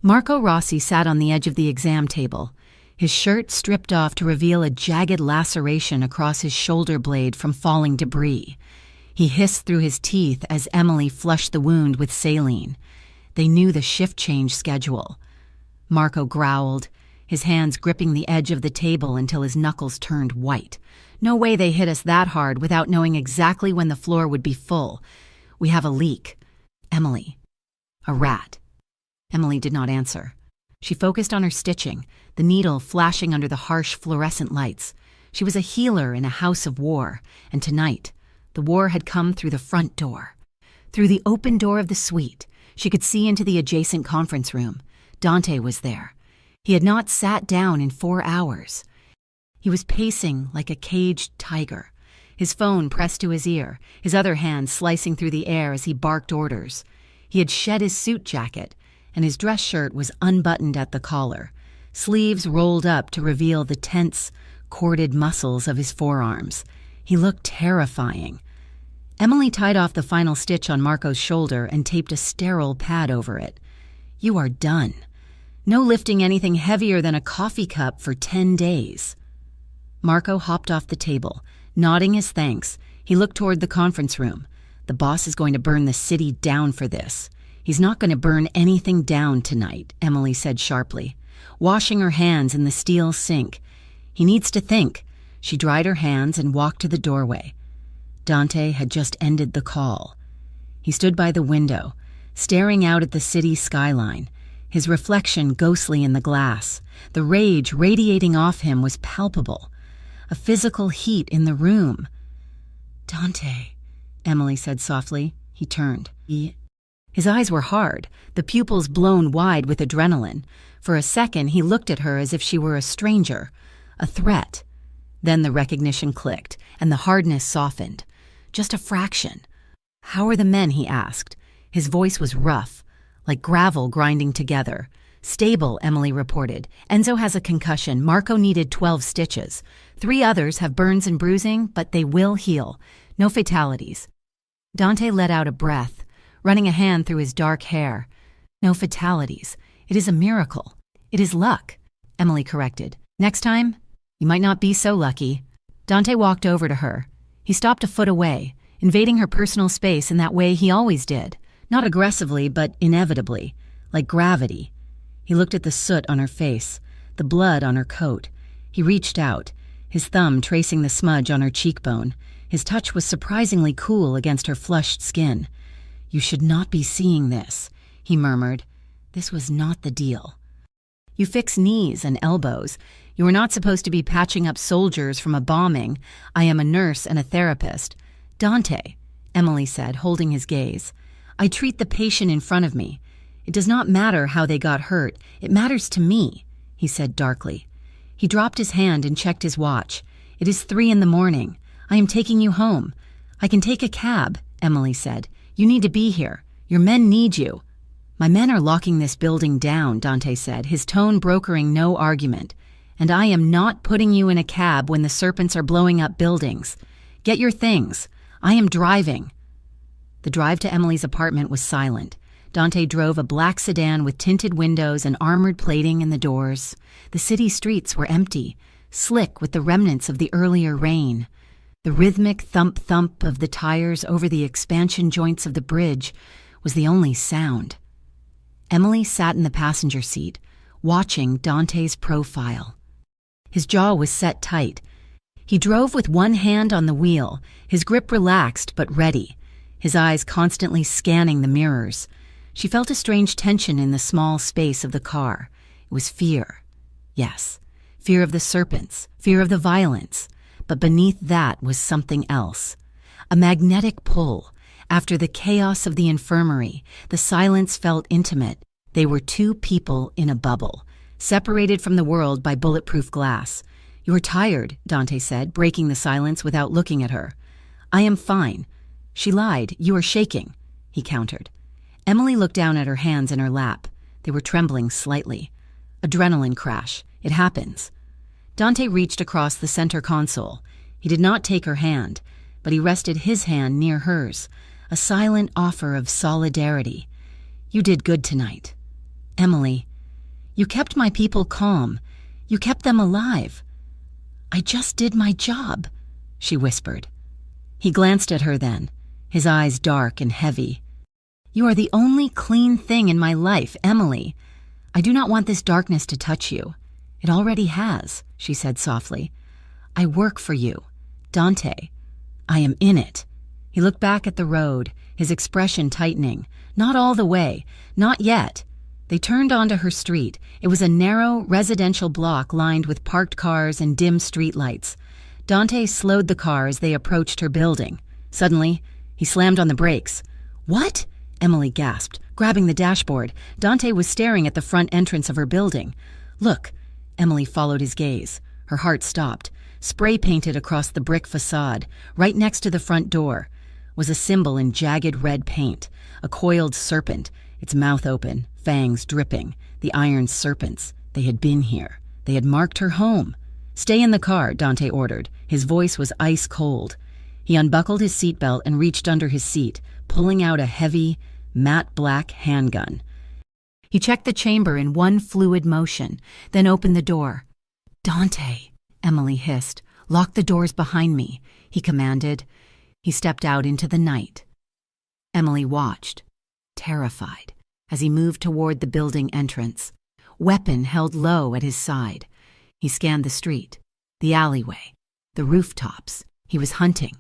Marco Rossi sat on the edge of the exam table, his shirt stripped off to reveal a jagged laceration across his shoulder blade from falling debris. He hissed through his teeth as Emily flushed the wound with saline. They knew the shift change schedule. Marco growled, his hands gripping the edge of the table until his knuckles turned white. No way they hit us that hard without knowing exactly when the floor would be full. We have a leak. Emily. A rat. Emily did not answer. She focused on her stitching, the needle flashing under the harsh fluorescent lights. She was a healer in a house of war, and tonight, the war had come through the front door. Through the open door of the suite, she could see into the adjacent conference room. Dante was there. He had not sat down in 4 hours. He was pacing like a caged tiger, his phone pressed to his ear, his other hand slicing through the air as he barked orders. He had shed his suit jacket, and his dress shirt was unbuttoned at the collar, sleeves rolled up to reveal the tense, corded muscles of his forearms. He looked terrifying. Emily tied off the final stitch on Marco's shoulder and taped a sterile pad over it. "You are done. No lifting anything heavier than a coffee cup for 10 days. Marco hopped off the table. Nodding his thanks, he looked toward the conference room. The boss is going to burn the city down for this. He's not going to burn anything down tonight, Emily said sharply, washing her hands in the steel sink. He needs to think. She dried her hands and walked to the doorway. Dante had just ended the call. He stood by the window, staring out at the city skyline, his reflection ghostly in the glass. The rage radiating off him was palpable, a physical heat in the room. "Dante," Emily said softly. He turned. His eyes were hard, the pupils blown wide with adrenaline. For a second, he looked at her as if she were a stranger, a threat. Then the recognition clicked, and the hardness softened. Just a fraction. "How are the men?" he asked. His voice was rough, like gravel grinding together. "Stable," Emily reported. "Enzo has a concussion. Marco needed 12 stitches. 3 others have burns and bruising, but they will heal. No fatalities." Dante let out a breath, running a hand through his dark hair. "No fatalities. It is a miracle. It is luck," Emily corrected. "Next time, you might not be so lucky." Dante walked over to her. He stopped a foot away, invading her personal space in that way he always did. Not aggressively, but inevitably, like gravity. He looked at the soot on her face, the blood on her coat. He reached out, his thumb tracing the smudge on her cheekbone. His touch was surprisingly cool against her flushed skin. "You should not be seeing this," he murmured. "This was not the deal. You fix knees and elbows. You are not supposed to be patching up soldiers from a bombing. I am a nurse and a therapist." "Dante," Emily said, holding his gaze, "I treat the patient in front of me. It does not matter how they got hurt. It matters to me," he said darkly. He dropped his hand and checked his watch. "It is 3 a.m. I am taking you home." "I can take a cab," Emily said. "You need to be here. Your men need you." "My men are locking this building down," Dante said, his tone brokering no argument. "And I am not putting you in a cab when the serpents are blowing up buildings. Get your things. I am driving." The drive to Emily's apartment was silent. Dante drove a black sedan with tinted windows and armored plating in the doors. The city streets were empty, slick with the remnants of the earlier rain. The rhythmic thump-thump of the tires over the expansion joints of the bridge was the only sound. Emily sat in the passenger seat, watching Dante's profile. His jaw was set tight. He drove with one hand on the wheel, his grip relaxed but ready, his eyes constantly scanning the mirrors. She felt a strange tension in the small space of the car. It was fear. Yes, fear of the serpents, fear of the violence. But beneath that was something else. A magnetic pull. After the chaos of the infirmary, the silence felt intimate. They were 2 people in a bubble, separated from the world by bulletproof glass. "You're tired," Dante said, breaking the silence without looking at her. "I am fine." She lied. "You are shaking," he countered. Emily looked down at her hands in her lap. They were trembling slightly. Adrenaline crash. It happens. Dante reached across the center console. He did not take her hand, but he rested his hand near hers, a silent offer of solidarity. "You did good tonight. Emily, you kept my people calm. You kept them alive." "I just did my job," she whispered. He glanced at her then, his eyes dark and heavy. "You are the only clean thing in my life, Emily. I do not want this darkness to touch you. It already has, she said softly. I work for you. Dante. I am in it. He looked back at the road, his expression tightening. Not all the way. Not yet. They turned onto her street. It was a narrow, residential block lined with parked cars and dim streetlights. Dante slowed the car as they approached her building. Suddenly, he slammed on the brakes. What? Emily gasped, grabbing the dashboard. Dante was staring at the front entrance of her building. Look. Emily followed his gaze. Her heart stopped. Spray painted across the brick facade, right next to the front door, was a symbol in jagged red paint, a coiled serpent, its mouth open, fangs dripping, the iron serpents. They had been here. They had marked her home. Stay in the car, Dante ordered. His voice was ice cold. He unbuckled his seatbelt and reached under his seat, pulling out a heavy, matte black handgun. He checked the chamber in one fluid motion, then opened the door. Dante, Emily hissed. Lock the doors behind me, he commanded. He stepped out into the night. Emily watched, terrified, as he moved toward the building entrance, weapon held low at his side. He scanned the street, the alleyway, the rooftops. He was hunting.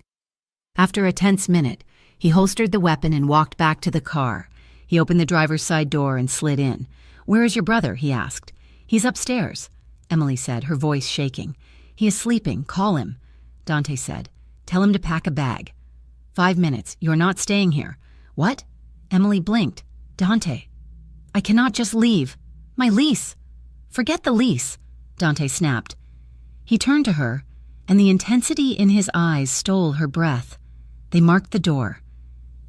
After a tense minute, he holstered the weapon and walked back to the car. He opened the driver's side door and slid in. Where is your brother? He asked. He's upstairs, Emily said, her voice shaking. He is sleeping. Call him. Dante said. Tell him to pack a bag. 5 minutes. You're not staying here. What? Emily blinked. Dante. I cannot just leave. My lease. Forget the lease, Dante snapped. He turned to her, and the intensity in his eyes stole her breath. They marked the door.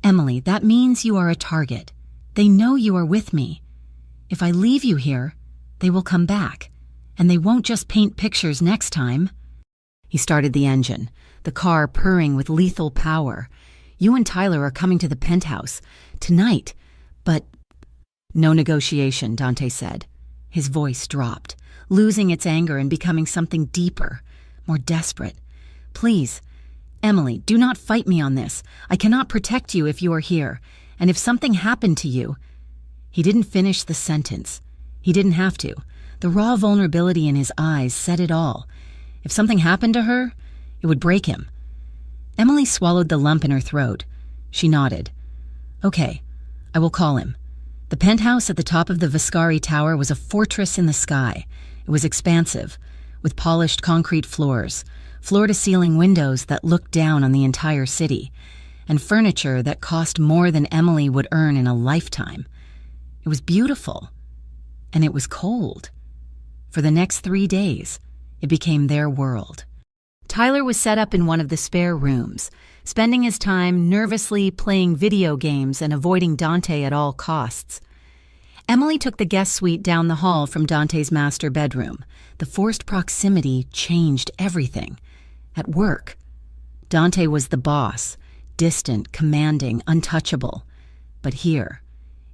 Emily, that means you are a target. They know you are with me. If I leave you here, they will come back, and they won't just paint pictures next time. He started the engine, the car purring with lethal power. You and Tyler are coming to the penthouse tonight, but... No negotiation, Dante said. His voice dropped, losing its anger and becoming something deeper, more desperate. Please, Emily, do not fight me on this. I cannot protect you if you are here, and if something happened to you... He didn't finish the sentence. He didn't have to. The raw vulnerability in his eyes said it all. If something happened to her, it would break him. Emily swallowed the lump in her throat. She nodded. Okay, I will call him. The penthouse at the top of the Viscari Tower was a fortress in the sky. It was expansive, with polished concrete floors, floor-to-ceiling windows that looked down on the entire city, and furniture that cost more than Emily would earn in a lifetime. It was beautiful, and it was cold. For the next 3 days, it became their world. Tyler was set up in one of the spare rooms, spending his time nervously playing video games and avoiding Dante at all costs. Emily took the guest suite down the hall from Dante's master bedroom. The forced proximity changed everything. At work, Dante was the boss, distant, commanding, untouchable. But here,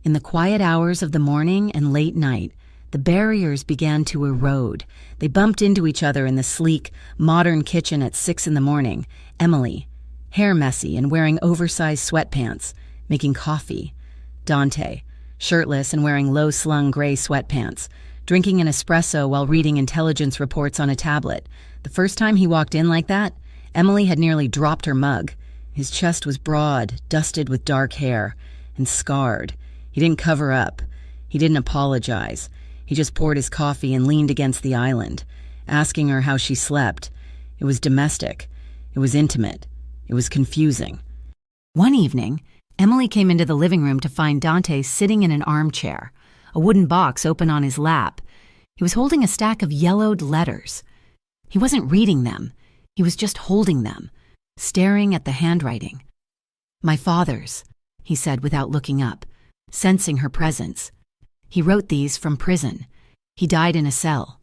in the quiet hours of the morning and late night, the barriers began to erode. They bumped into each other in the sleek, modern kitchen at 6 a.m. Emily, hair messy and wearing oversized sweatpants, making coffee. Dante, shirtless and wearing low-slung gray sweatpants, drinking an espresso while reading intelligence reports on a tablet. The first time he walked in like that, Emily had nearly dropped her mug. His chest was broad, dusted with dark hair, and scarred. He didn't cover up. He didn't apologize. He just poured his coffee and leaned against the island, asking her how she slept. It was domestic. It was intimate. It was confusing. One evening, Emily came into the living room to find Dante sitting in an armchair, a wooden box open on his lap. He was holding a stack of yellowed letters. He wasn't reading them. He was just holding them, staring at the handwriting. My father's, he said without looking up, sensing her presence. He wrote these from prison. He died in a cell.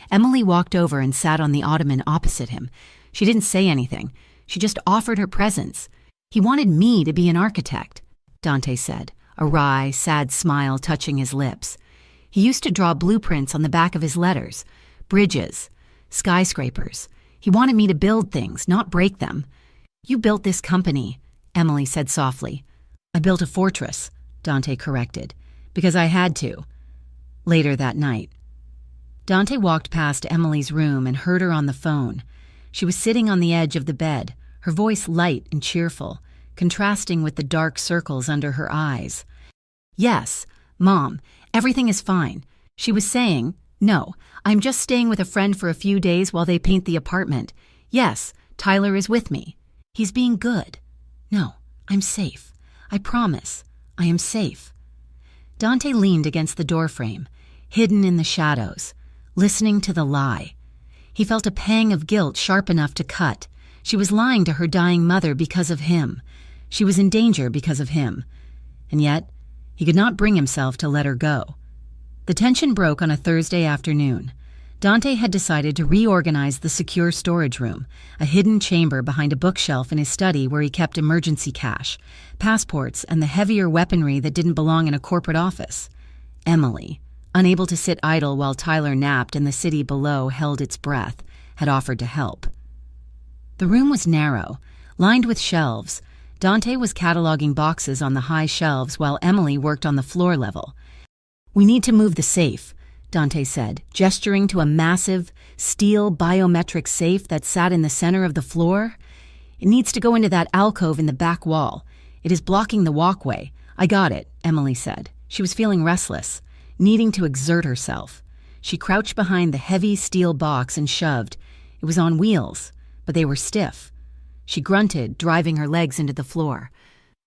Emily walked over and sat on the ottoman opposite him. She didn't say anything. She just offered her presence. He wanted me to be an architect, Dante said, a wry, sad smile touching his lips. He used to draw blueprints on the back of his letters, bridges, skyscrapers. He wanted me to build things, not break them. You built this company, Emily said softly. I built a fortress, Dante corrected, because I had to. Later that night, Dante walked past Emily's room and heard her on the phone. She was sitting on the edge of the bed, her voice light and cheerful, contrasting with the dark circles under her eyes. "Yes, Mom, everything is fine." She was saying, "No, I'm just staying with a friend for a few days while they paint the apartment. Yes, Tyler is with me. He's being good. No, I'm safe. I promise, I am safe." Dante leaned against the doorframe, hidden in the shadows, listening to the lie. He felt a pang of guilt sharp enough to cut. She was lying to her dying mother because of him. She was in danger because of him. And yet, he could not bring himself to let her go. The tension broke on a Thursday afternoon. Dante had decided to reorganize the secure storage room, a hidden chamber behind a bookshelf in his study where he kept emergency cash, passports, and the heavier weaponry that didn't belong in a corporate office. Emily, unable to sit idle while Tyler napped and the city below held its breath, had offered to help. The room was narrow, lined with shelves. Dante was cataloging boxes on the high shelves while Emily worked on the floor level. "We need to move the safe," Dante said, gesturing to a massive, steel biometric safe that sat in the center of the floor. "It needs to go into that alcove in the back wall. It is blocking the walkway." "I got it," Emily said. She was feeling restless, needing to exert herself. She crouched behind the heavy steel box and shoved. It was on wheels, but they were stiff. She grunted, driving her legs into the floor.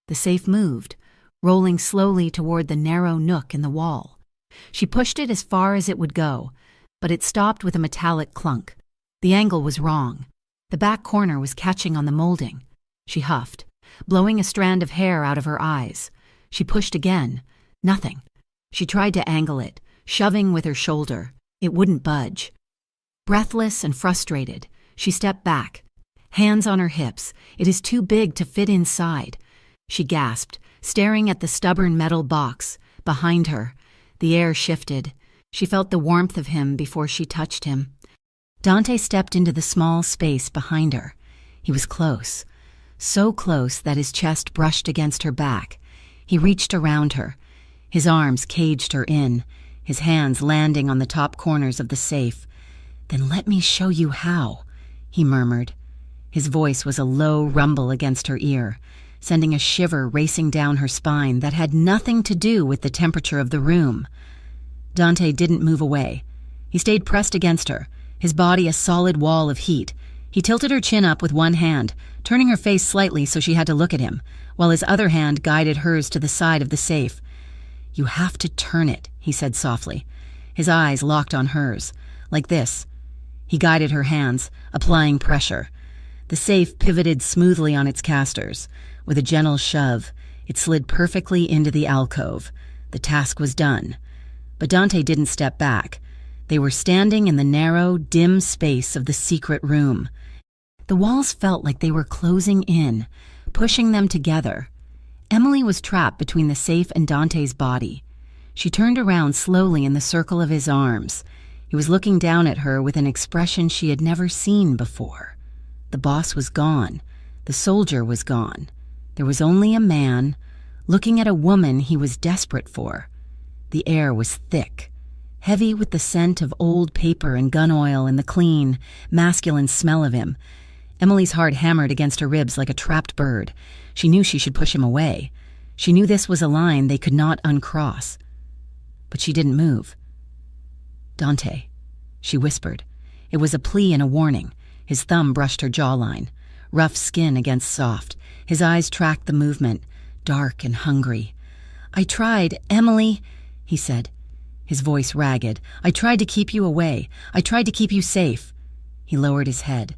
The safe moved, rolling slowly toward the narrow nook in the wall. She pushed it as far as it would go, but it stopped with a metallic clunk. The angle was wrong. The back corner was catching on the molding. She huffed, blowing a strand of hair out of her eyes. She pushed again. Nothing. She tried to angle it, shoving with her shoulder. It wouldn't budge. Breathless and frustrated, she stepped back. Hands on her hips. "It is too big to fit inside." She gasped, staring at the stubborn metal box. Behind her, the air shifted. She felt the warmth of him before she touched him. Dante stepped into the small space behind her. He was close, so close that his chest brushed against her back. He reached around her. His arms caged her in, his hands landing on the top corners of the safe. "Then let me show you how," he murmured. His voice was a low rumble against her ear, sending a shiver racing down her spine that had nothing to do with the temperature of the room. Dante didn't move away. He stayed pressed against her, his body a solid wall of heat. He tilted her chin up with one hand, turning her face slightly so she had to look at him, while his other hand guided hers to the side of the safe. "You have to turn it," he said softly. His eyes locked on hers. "Like this." He guided her hands, applying pressure. The safe pivoted smoothly on its casters. With a gentle shove, it slid perfectly into the alcove. The task was done. But Dante didn't step back. They were standing in the narrow, dim space of the secret room. The walls felt like they were closing in, pushing them together. Emily was trapped between the safe and Dante's body. She turned around slowly in the circle of his arms. He was looking down at her with an expression she had never seen before. The boss was gone. The soldier was gone. There was only a man, looking at a woman he was desperate for. The air was thick, heavy with the scent of old paper and gun oil and the clean, masculine smell of him. Emily's heart hammered against her ribs like a trapped bird. She knew she should push him away. She knew this was a line they could not uncross. But she didn't move. "Dante," she whispered. It was a plea and a warning. His thumb brushed her jawline, rough skin against soft. His eyes tracked the movement, dark and hungry. "I tried, Emily," he said, his voice ragged. "I tried to keep you away. I tried to keep you safe." He lowered his head.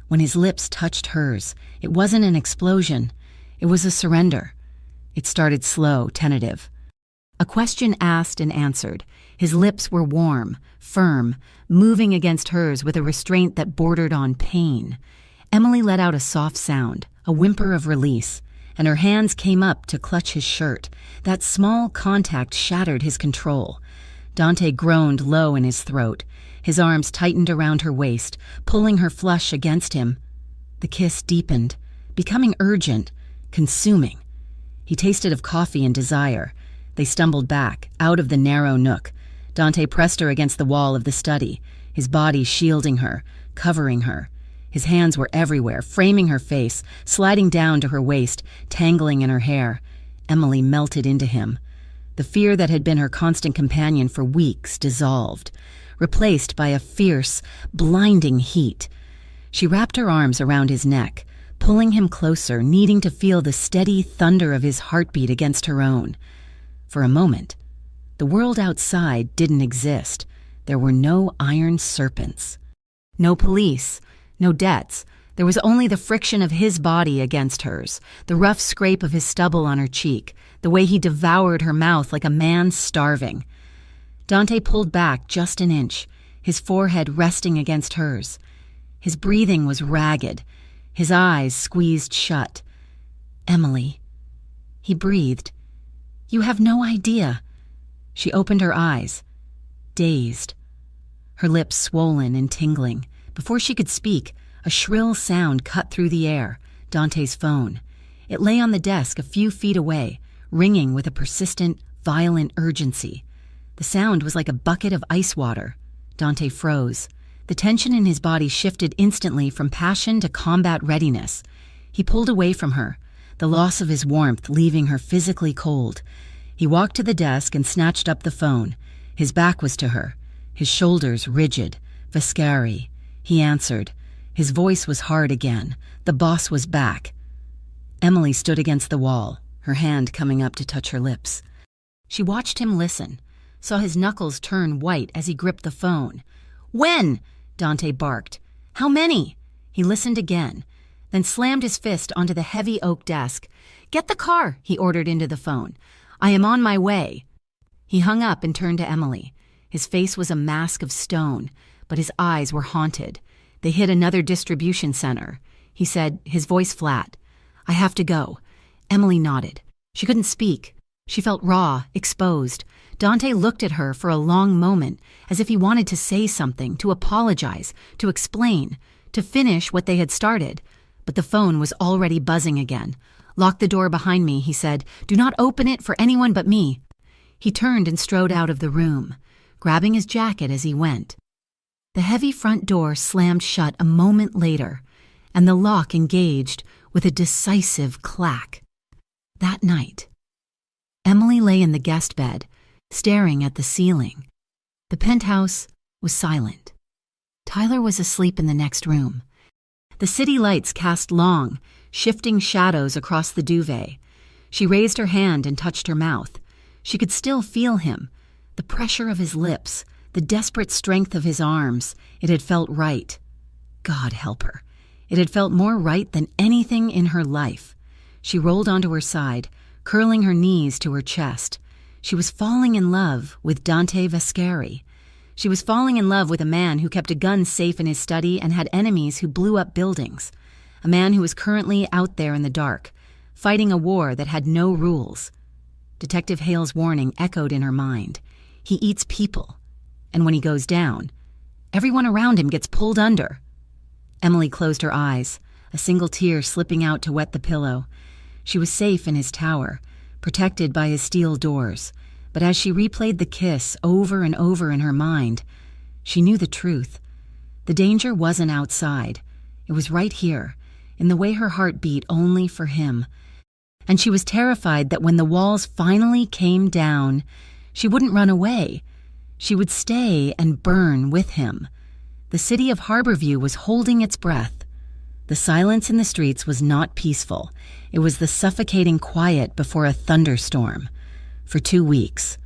When his lips touched hers, it wasn't an explosion. It was a surrender. It started slow, tentative. A question asked and answered. His lips were warm, firm, moving against hers with a restraint that bordered on pain. Emily let out a soft sound, a whimper of release, and her hands came up to clutch his shirt. That small contact shattered his control. Dante groaned low in his throat. His arms tightened around her waist, pulling her flush against him. The kiss deepened, becoming urgent, consuming. He tasted of coffee and desire. They stumbled back, out of the narrow nook. Dante pressed her against the wall of the study, his body shielding her, covering her. His hands were everywhere, framing her face, sliding down to her waist, tangling in her hair. Emily melted into him. The fear that had been her constant companion for weeks dissolved, replaced by a fierce, blinding heat. She wrapped her arms around his neck, pulling him closer, needing to feel the steady thunder of his heartbeat against her own. For a moment, the world outside didn't exist. There were no iron serpents. No police, no debts. There was only the friction of his body against hers, the rough scrape of his stubble on her cheek, the way he devoured her mouth like a man starving. Dante pulled back just an inch, his forehead resting against hers. His breathing was ragged, his eyes squeezed shut. "Emily," he breathed. "You have no idea." She opened her eyes, dazed, her lips swollen and tingling. Before she could speak, a shrill sound cut through the air, Dante's phone. It lay on the desk a few feet away, ringing with a persistent, violent urgency. The sound was like a bucket of ice water. Dante froze. The tension in his body shifted instantly from passion to combat readiness. He pulled away from her, the loss of his warmth leaving her physically cold. He walked to the desk and snatched up the phone. His back was to her, his shoulders rigid. "Vascari." He answered. His voice was hard again. The boss was back. Emily stood against the wall, her hand coming up to touch her lips. She watched him listen, saw his knuckles turn white as he gripped the phone. "When?" Dante barked. "How many?" He listened again, then slammed his fist onto the heavy oak desk. "Get the car," he ordered into the phone. "I am on my way." He hung up and turned to Emily. His face was a mask of stone, but his eyes were haunted. They hit another distribution center. He said, his voice flat, "I have to go." Emily nodded. She couldn't speak. She felt raw, exposed. Dante looked at her for a long moment, as if he wanted to say something, to apologize, to explain, to finish what they had started. But the phone was already buzzing again. "Lock the door behind me," he said. "Do not open it for anyone but me." He turned and strode out of the room, grabbing his jacket as he went. The heavy front door slammed shut a moment later, and the lock engaged with a decisive clack. That night, Emily lay in the guest bed, staring at the ceiling. The penthouse was silent. Tyler was asleep in the next room. The city lights cast long, shifting shadows across the duvet. She raised her hand and touched her mouth. She could still feel him, the pressure of his lips, the desperate strength of his arms. It had felt right. God help her. It had felt more right than anything in her life. She rolled onto her side, curling her knees to her chest. She was falling in love with Dante Vascari. She was falling in love with a man who kept a gun safe in his study and had enemies who blew up buildings. A man who was currently out there in the dark, fighting a war that had no rules. Detective Hale's warning echoed in her mind. He eats people. And when he goes down, everyone around him gets pulled under. Emily closed her eyes, a single tear slipping out to wet the pillow. She was safe in his tower, protected by his steel doors. But as she replayed the kiss over and over in her mind, she knew the truth. The danger wasn't outside. It was right here, in the way her heart beat only for him. And she was terrified that when the walls finally came down, she wouldn't run away. She would stay and burn with him. The city of Harborview was holding its breath. The silence in the streets was not peaceful. It was the suffocating quiet before a thunderstorm. For 2 weeks.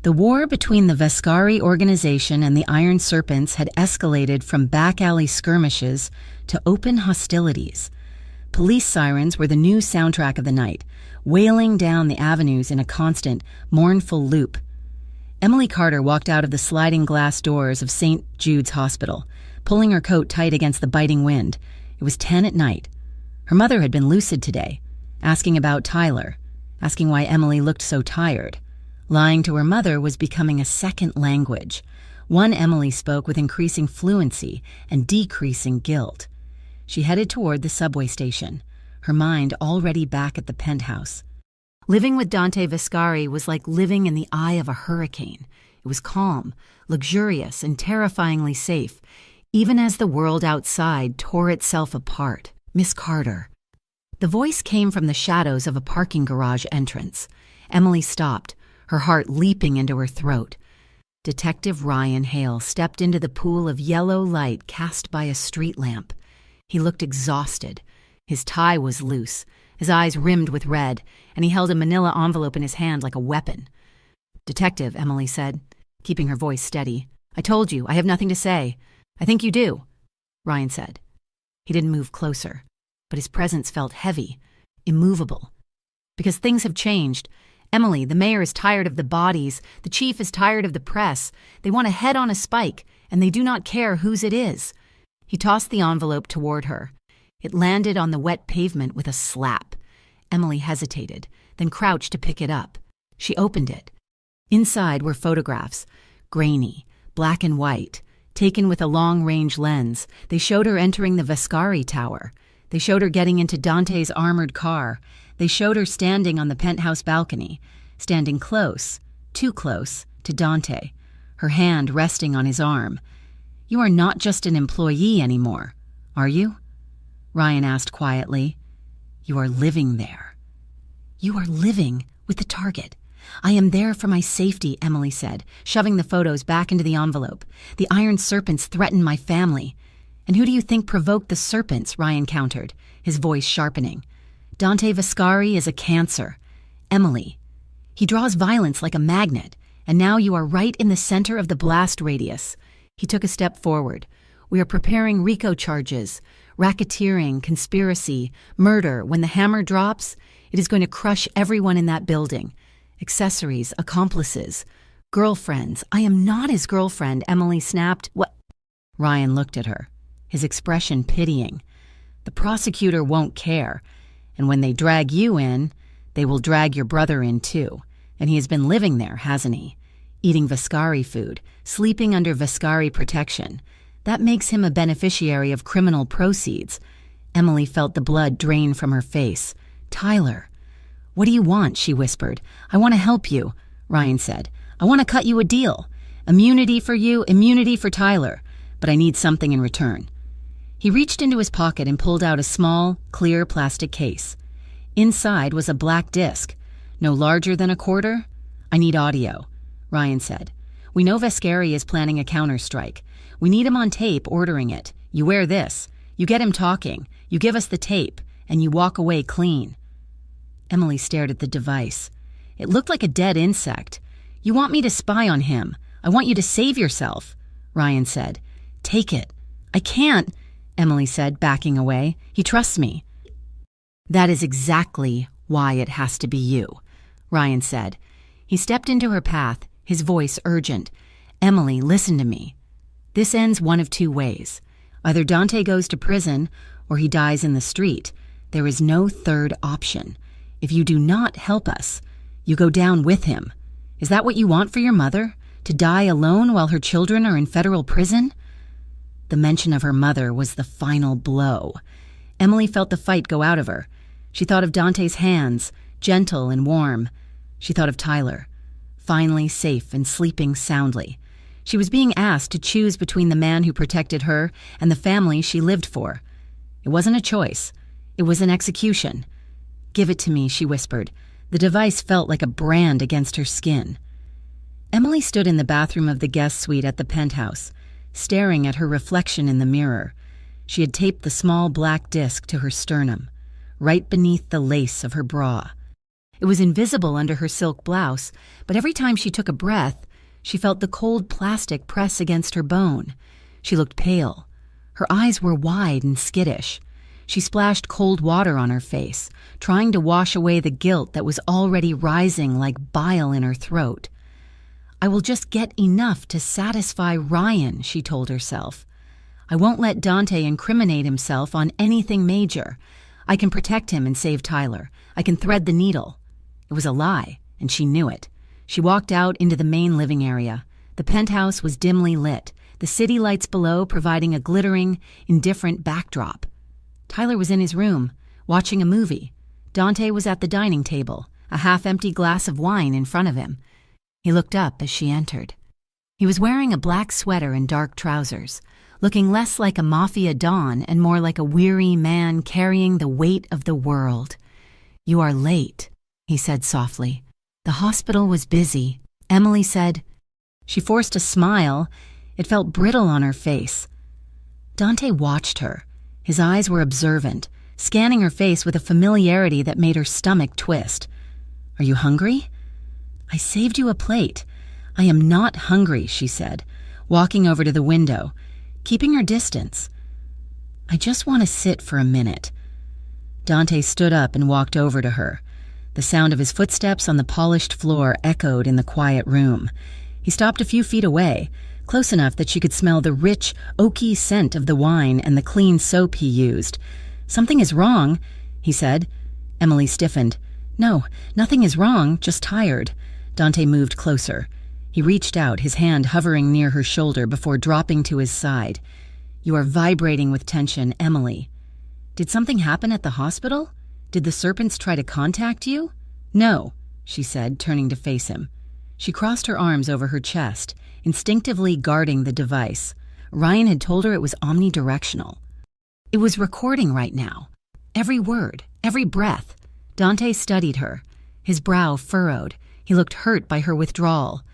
The war between the Vascari organization and the Iron Serpents had escalated from back alley skirmishes to open hostilities. Police sirens were the new soundtrack of the night, wailing down the avenues in a constant, mournful loop. Emily Carter walked out of the sliding glass doors of St. Jude's Hospital, pulling her coat tight against the biting wind. It was 10 at night. Her mother had been lucid today, asking about Tyler, asking why Emily looked so tired. Lying to her mother was becoming a second language, one Emily spoke with increasing fluency and decreasing guilt. She headed toward the subway station, her mind already back at the penthouse. Living with Dante Vascari was like living in the eye of a hurricane. It was calm, luxurious, and terrifyingly safe, even as the world outside tore itself apart. Miss Carter. The voice came from the shadows of a parking garage entrance. Emily stopped, her heart leaping into her throat. Detective Ryan Hale stepped into the pool of yellow light cast by a street lamp. He looked exhausted. His tie was loose, his eyes rimmed with red, and he held a manila envelope in his hand like a weapon. "Detective," Emily said, keeping her voice steady. "I told you, I have nothing to say." "I think you do," Ryan said. He didn't move closer, but his presence felt heavy, immovable. "Because things have changed. Emily, the mayor is tired of the bodies, the chief is tired of the press. They want a head on a spike, and they do not care whose it is." He tossed the envelope toward her. It landed on the wet pavement with a slap. Emily hesitated, then crouched to pick it up. She opened it. Inside were photographs, grainy, black and white, taken with a long-range lens. They showed her entering the Vascari Tower. They showed her getting into Dante's armored car. They showed her standing on the penthouse balcony, standing close, too close, to Dante, her hand resting on his arm. "You are not just an employee anymore, are you?" Ryan asked quietly. "You are living there. You are living with the target." "I am there for my safety," Emily said, shoving the photos back into the envelope. "The iron serpents threaten my family." "And who do you think provoked the serpents?" Ryan countered, his voice sharpening. "Dante Vascari is a cancer. Emily. He draws violence like a magnet, and now you are right in the center of the blast radius." He took a step forward. "We are preparing RICO charges, racketeering, conspiracy, murder. When the hammer drops, it is going to crush everyone in that building. Accessories, accomplices, girlfriends." "I am not his girlfriend," Emily snapped. "What?" Ryan looked at her, his expression pitying. "The prosecutor won't care, and when they drag you in, they will drag your brother in too. And he has been living there, hasn't he? Eating Vascari food, sleeping under Vascari protection. That makes him a beneficiary of criminal proceeds." Emily felt the blood drain from her face. "Tyler." "What do you want?" she whispered. "I want to help you," Ryan said. "I want to cut you a deal. Immunity for you, immunity for Tyler. But I need something in return." He reached into his pocket and pulled out a small, clear plastic case. Inside was a black disc, no larger than a quarter. "I need audio," Ryan said. "We know Vascari is planning a counterstrike. We need him on tape ordering it. You wear this. You get him talking. You give us the tape, and you walk away clean." Emily stared at the device. It looked like a dead insect. "You want me to spy on him. I want you to save yourself," Ryan said. "Take it." "I can't," Emily said, backing away. "He trusts me." "That is exactly why it has to be you," Ryan said. He stepped into her path, his voice urgent. "Emily, listen to me. This ends one of two ways. Either Dante goes to prison, or he dies in the street. There is no third option. If you do not help us, you go down with him. Is that what you want for your mother? To die alone while her children are in federal prison?" The mention of her mother was the final blow. Emily felt the fight go out of her. She thought of Dante's hands, gentle and warm. She thought of Tyler, finally safe and sleeping soundly. She was being asked to choose between the man who protected her and the family she lived for. It wasn't a choice. It was an execution. "Give it to me," she whispered. The device felt like a brand against her skin. Emily stood in the bathroom of the guest suite at the penthouse, staring at her reflection in the mirror. She had taped the small black disc to her sternum, right beneath the lace of her bra. It was invisible under her silk blouse, but every time she took a breath, she felt the cold plastic press against her bone. She looked pale. Her eyes were wide and skittish. She splashed cold water on her face, trying to wash away the guilt that was already rising like bile in her throat. "I will just get enough to satisfy Ryan," she told herself. "I won't let Dante incriminate himself on anything major. I can protect him and save Tyler. I can thread the needle." It was a lie, and she knew it. She walked out into the main living area. The penthouse was dimly lit, the city lights below providing a glittering, indifferent backdrop. Tyler was in his room, watching a movie. Dante was at the dining table, a half-empty glass of wine in front of him. He looked up as she entered. He was wearing a black sweater and dark trousers, looking less like a Mafia don and more like a weary man carrying the weight of the world. "You are late," he said softly. "The hospital was busy," Emily said. She forced a smile. It felt brittle on her face. Dante watched her. His eyes were observant, scanning her face with a familiarity that made her stomach twist. "Are you hungry?" "I saved you a plate." "I am not hungry," she said, walking over to the window, keeping her distance. "I just want to sit for a minute." Dante stood up and walked over to her. The sound of his footsteps on the polished floor echoed in the quiet room. He stopped a few feet away, close enough that she could smell the rich, oaky scent of the wine and the clean soap he used. "Something is wrong," he said. Emily stiffened. "No, nothing is wrong, just tired." Dante moved closer. He reached out, his hand hovering near her shoulder before dropping to his side. "You are vibrating with tension, Emily." "Did something happen at the hospital? Did the serpents try to contact you?" "No," she said, turning to face him. She crossed her arms over her chest, instinctively guarding the device. Ryan had told her it was omnidirectional. It was recording right now. Every word, every breath. Dante studied her. His brow furrowed. He looked hurt by her withdrawal.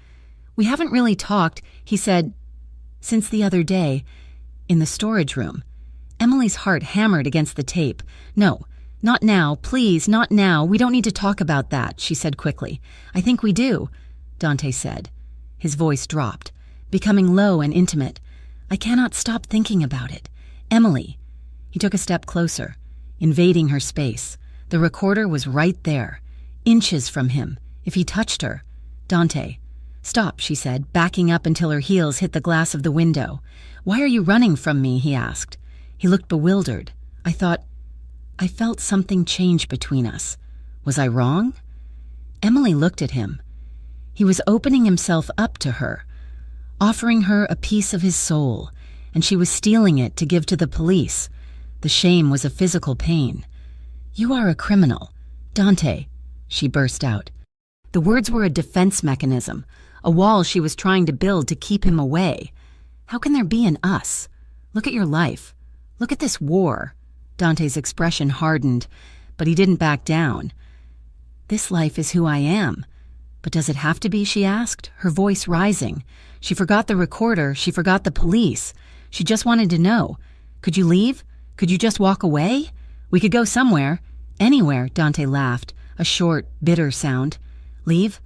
"We haven't really talked," he said, "since the other day, in the storage room." Emily's heart hammered against the tape. "No, not now, please, not now. We don't need to talk about that," she said quickly. "I think we do," Dante said. His voice dropped, becoming low and intimate. "I cannot stop thinking about it. Emily." He took a step closer, invading her space. The recorder was right there, inches from him, if he touched her. "Dante." "Stop," she said, backing up until her heels hit the glass of the window. "Why are you running from me?" he asked. He looked bewildered. I felt something change between us. Was I wrong?" Emily looked at him. He was opening himself up to her, offering her a piece of his soul, and she was stealing it to give to the police. The shame was a physical pain. "You are a criminal, Dante," she burst out. The words were a defense mechanism, a wall she was trying to build to keep him away. "How can there be an us? Look at your life. Look at this war." Dante's expression hardened, but he didn't back down. "This life is who I am. But does it have to be?" she asked, her voice rising. She forgot the recorder, she forgot the police. She just wanted to know. "Could you leave? Could you just walk away? We could go somewhere. Anywhere," Dante laughed, a short, bitter sound. "Leave?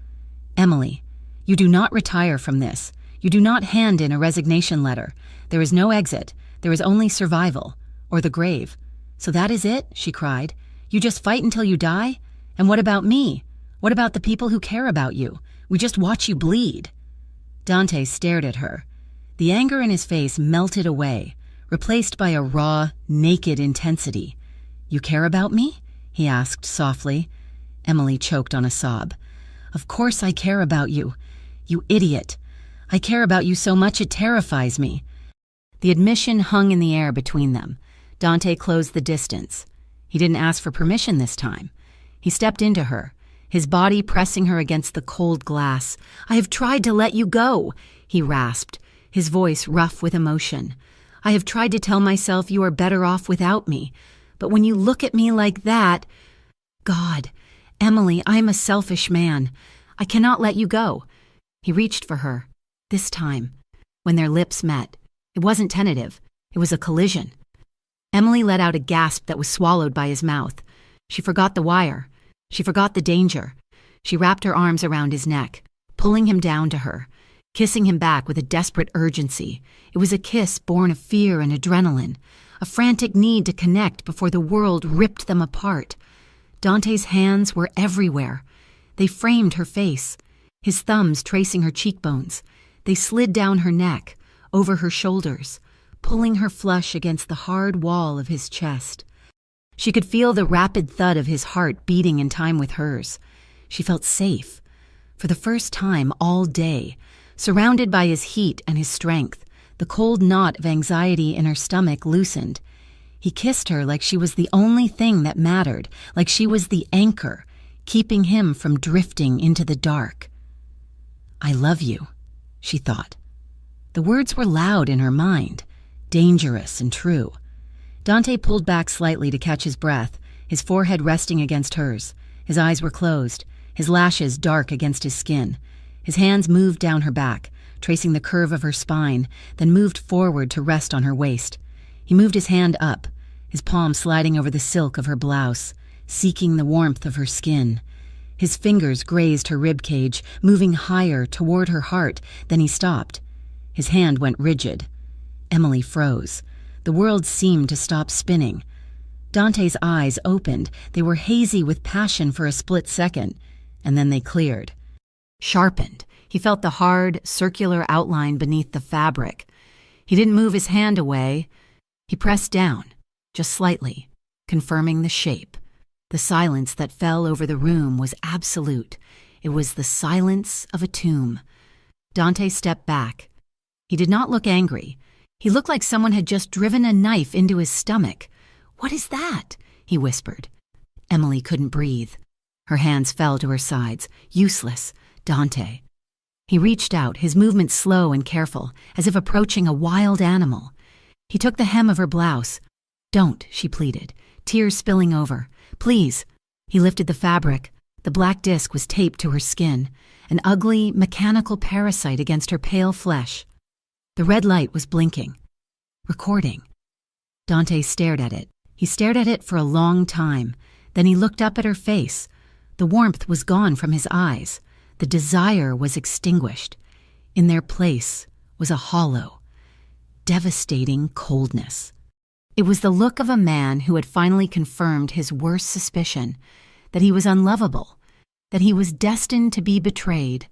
Emily, you do not retire from this. You do not hand in a resignation letter. There is no exit. There is only survival, or the grave." "So that is it?" she cried. "You just fight until you die? And what about me? What about the people who care about you? We just watch you bleed." Dante stared at her. The anger in his face melted away, replaced by a raw, naked intensity. "You care about me?" he asked softly. Emily choked on a sob. "Of course I care about you. You idiot. I care about you so much it terrifies me." The admission hung in the air between them. Dante closed the distance. He didn't ask for permission this time. He stepped into her, his body pressing her against the cold glass. "I have tried to let you go," he rasped, his voice rough with emotion. "I have tried to tell myself you are better off without me. But when you look at me like that... God, Emily, I am a selfish man. I cannot let you go." He reached for her. This time, when their lips met, it wasn't tentative. It was a collision. Emily let out a gasp that was swallowed by his mouth. She forgot the wire. She forgot the danger. She wrapped her arms around his neck, pulling him down to her, kissing him back with a desperate urgency. It was a kiss born of fear and adrenaline, a frantic need to connect before the world ripped them apart. Dante's hands were everywhere. They framed her face, his thumbs tracing her cheekbones. They slid down her neck, over her shoulders, pulling her flush against the hard wall of his chest. She could feel the rapid thud of his heart beating in time with hers. She felt safe. For the first time all day, surrounded by his heat and his strength, the cold knot of anxiety in her stomach loosened. He kissed her like she was the only thing that mattered, like she was the anchor, keeping him from drifting into the dark. "I love you," she thought. The words were loud in her mind, dangerous and true. Dante pulled back slightly to catch his breath, his forehead resting against hers. His eyes were closed, his lashes dark against his skin. His hands moved down her back, tracing the curve of her spine, then moved forward to rest on her waist. He moved his hand up, his palm sliding over the silk of her blouse, seeking the warmth of her skin. His fingers grazed her ribcage, moving higher toward her heart. Then he stopped. His hand went rigid. Emily froze. The world seemed to stop spinning. Dante's eyes opened. They were hazy with passion for a split second, and then they cleared. Sharpened. He felt the hard, circular outline beneath the fabric. He didn't move his hand away. He pressed down, just slightly, confirming the shape. The silence that fell over the room was absolute. It was the silence of a tomb. Dante stepped back. He did not look angry. He looked like someone had just driven a knife into his stomach. "What is that?" he whispered. Emily couldn't breathe. Her hands fell to her sides. Useless. Dante. He reached out, his movements slow and careful, as if approaching a wild animal. He took the hem of her blouse. "Don't," she pleaded, tears spilling over. "Please." He lifted the fabric. The black disc was taped to her skin, an ugly, mechanical parasite against her pale flesh. The red light was blinking. Recording. Dante stared at it. He stared at it for a long time. Then he looked up at her face. The warmth was gone from his eyes. The desire was extinguished. In their place was a hollow, devastating coldness. It was the look of a man who had finally confirmed his worst suspicion, that he was unlovable, that he was destined to be betrayed.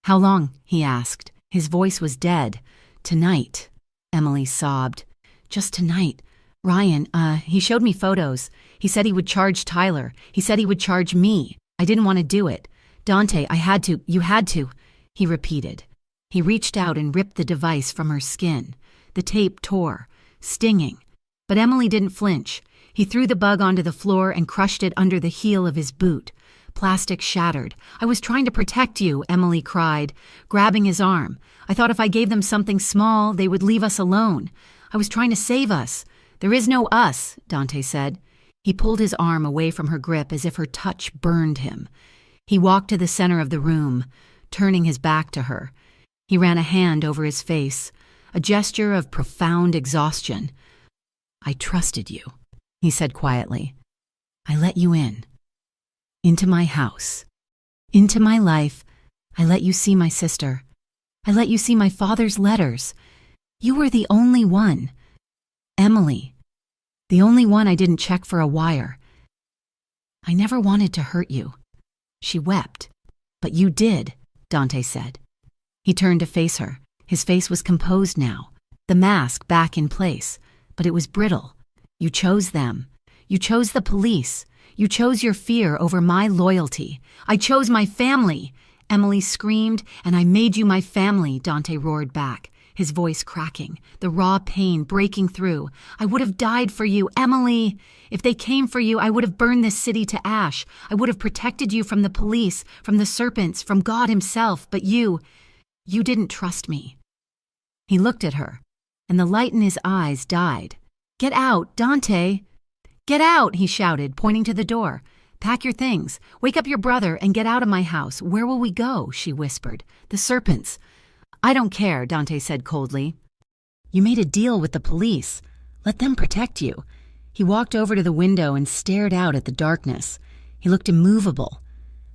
"How long?" he asked. His voice was dead. "Tonight," Emily sobbed. "Just tonight. Ryan, he showed me photos. He said he would charge Tyler. He said he would charge me. I didn't want to do it. Dante, I had to. You had to," he repeated. He reached out and ripped the device from her skin. The tape tore, stinging. But Emily didn't flinch. He threw the bug onto the floor and crushed it under the heel of his boot. Plastic shattered. "I was trying to protect you," Emily cried, grabbing his arm. "I thought if I gave them something small, they would leave us alone. I was trying to save us." "There is no us," Dante said. He pulled his arm away from her grip as if her touch burned him. He walked to the center of the room, turning his back to her. He ran a hand over his face, a gesture of profound exhaustion. "I trusted you," he said quietly. "I let you in. Into my house. Into my life. I let you see my sister. I let you see my father's letters. You were the only one. Emily. The only one I didn't check for a wire. I never wanted to hurt you." She wept. "But you did," Dante said. He turned to face her. His face was composed now, the mask back in place, but it was brittle. "You chose them. You chose the police. You chose your fear over my loyalty. I chose my family," Emily screamed. "And I made you my family," Dante roared back, his voice cracking, the raw pain breaking through. "I would have died for you, Emily. If they came for you, I would have burned this city to ash. I would have protected you from the police, from the serpents, from God himself. But you didn't trust me." He looked at her, and the light in his eyes died. "Get out, Dante! Get out!" he shouted, pointing to the door. "Pack your things. Wake up your brother and get out of my house. Where will we go?" she whispered. "The serpents." "I don't care," Dante said coldly. "You made a deal with the police. Let them protect you." He walked over to the window and stared out at the darkness. He looked immovable,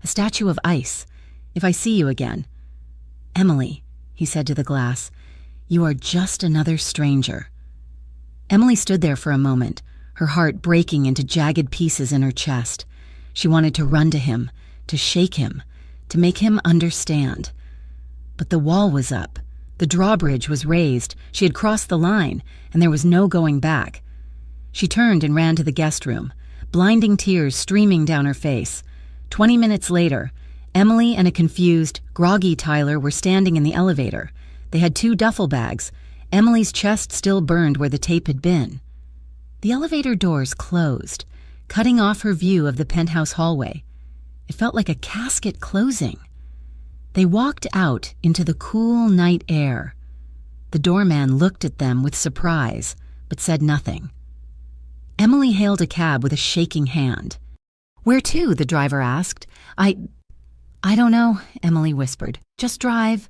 a statue of ice. "If I see you again." "Emily," he said to the glass, "you are just another stranger." Emily stood there for a moment, her heart breaking into jagged pieces in her chest. She wanted to run to him, to shake him, to make him understand. But the wall was up. The drawbridge was raised. She had crossed the line, and there was no going back. She turned and ran to the guest room, blinding tears streaming down her face. 20 minutes later, Emily and a confused, groggy Tyler were standing in the elevator. They had 2 duffel bags. Emily's chest still burned where the tape had been. The elevator doors closed, cutting off her view of the penthouse hallway. It felt like a casket closing. They walked out into the cool night air. The doorman looked at them with surprise, but said nothing. Emily hailed a cab with a shaking hand. "Where to?" the driver asked. I don't know," Emily whispered. "Just drive."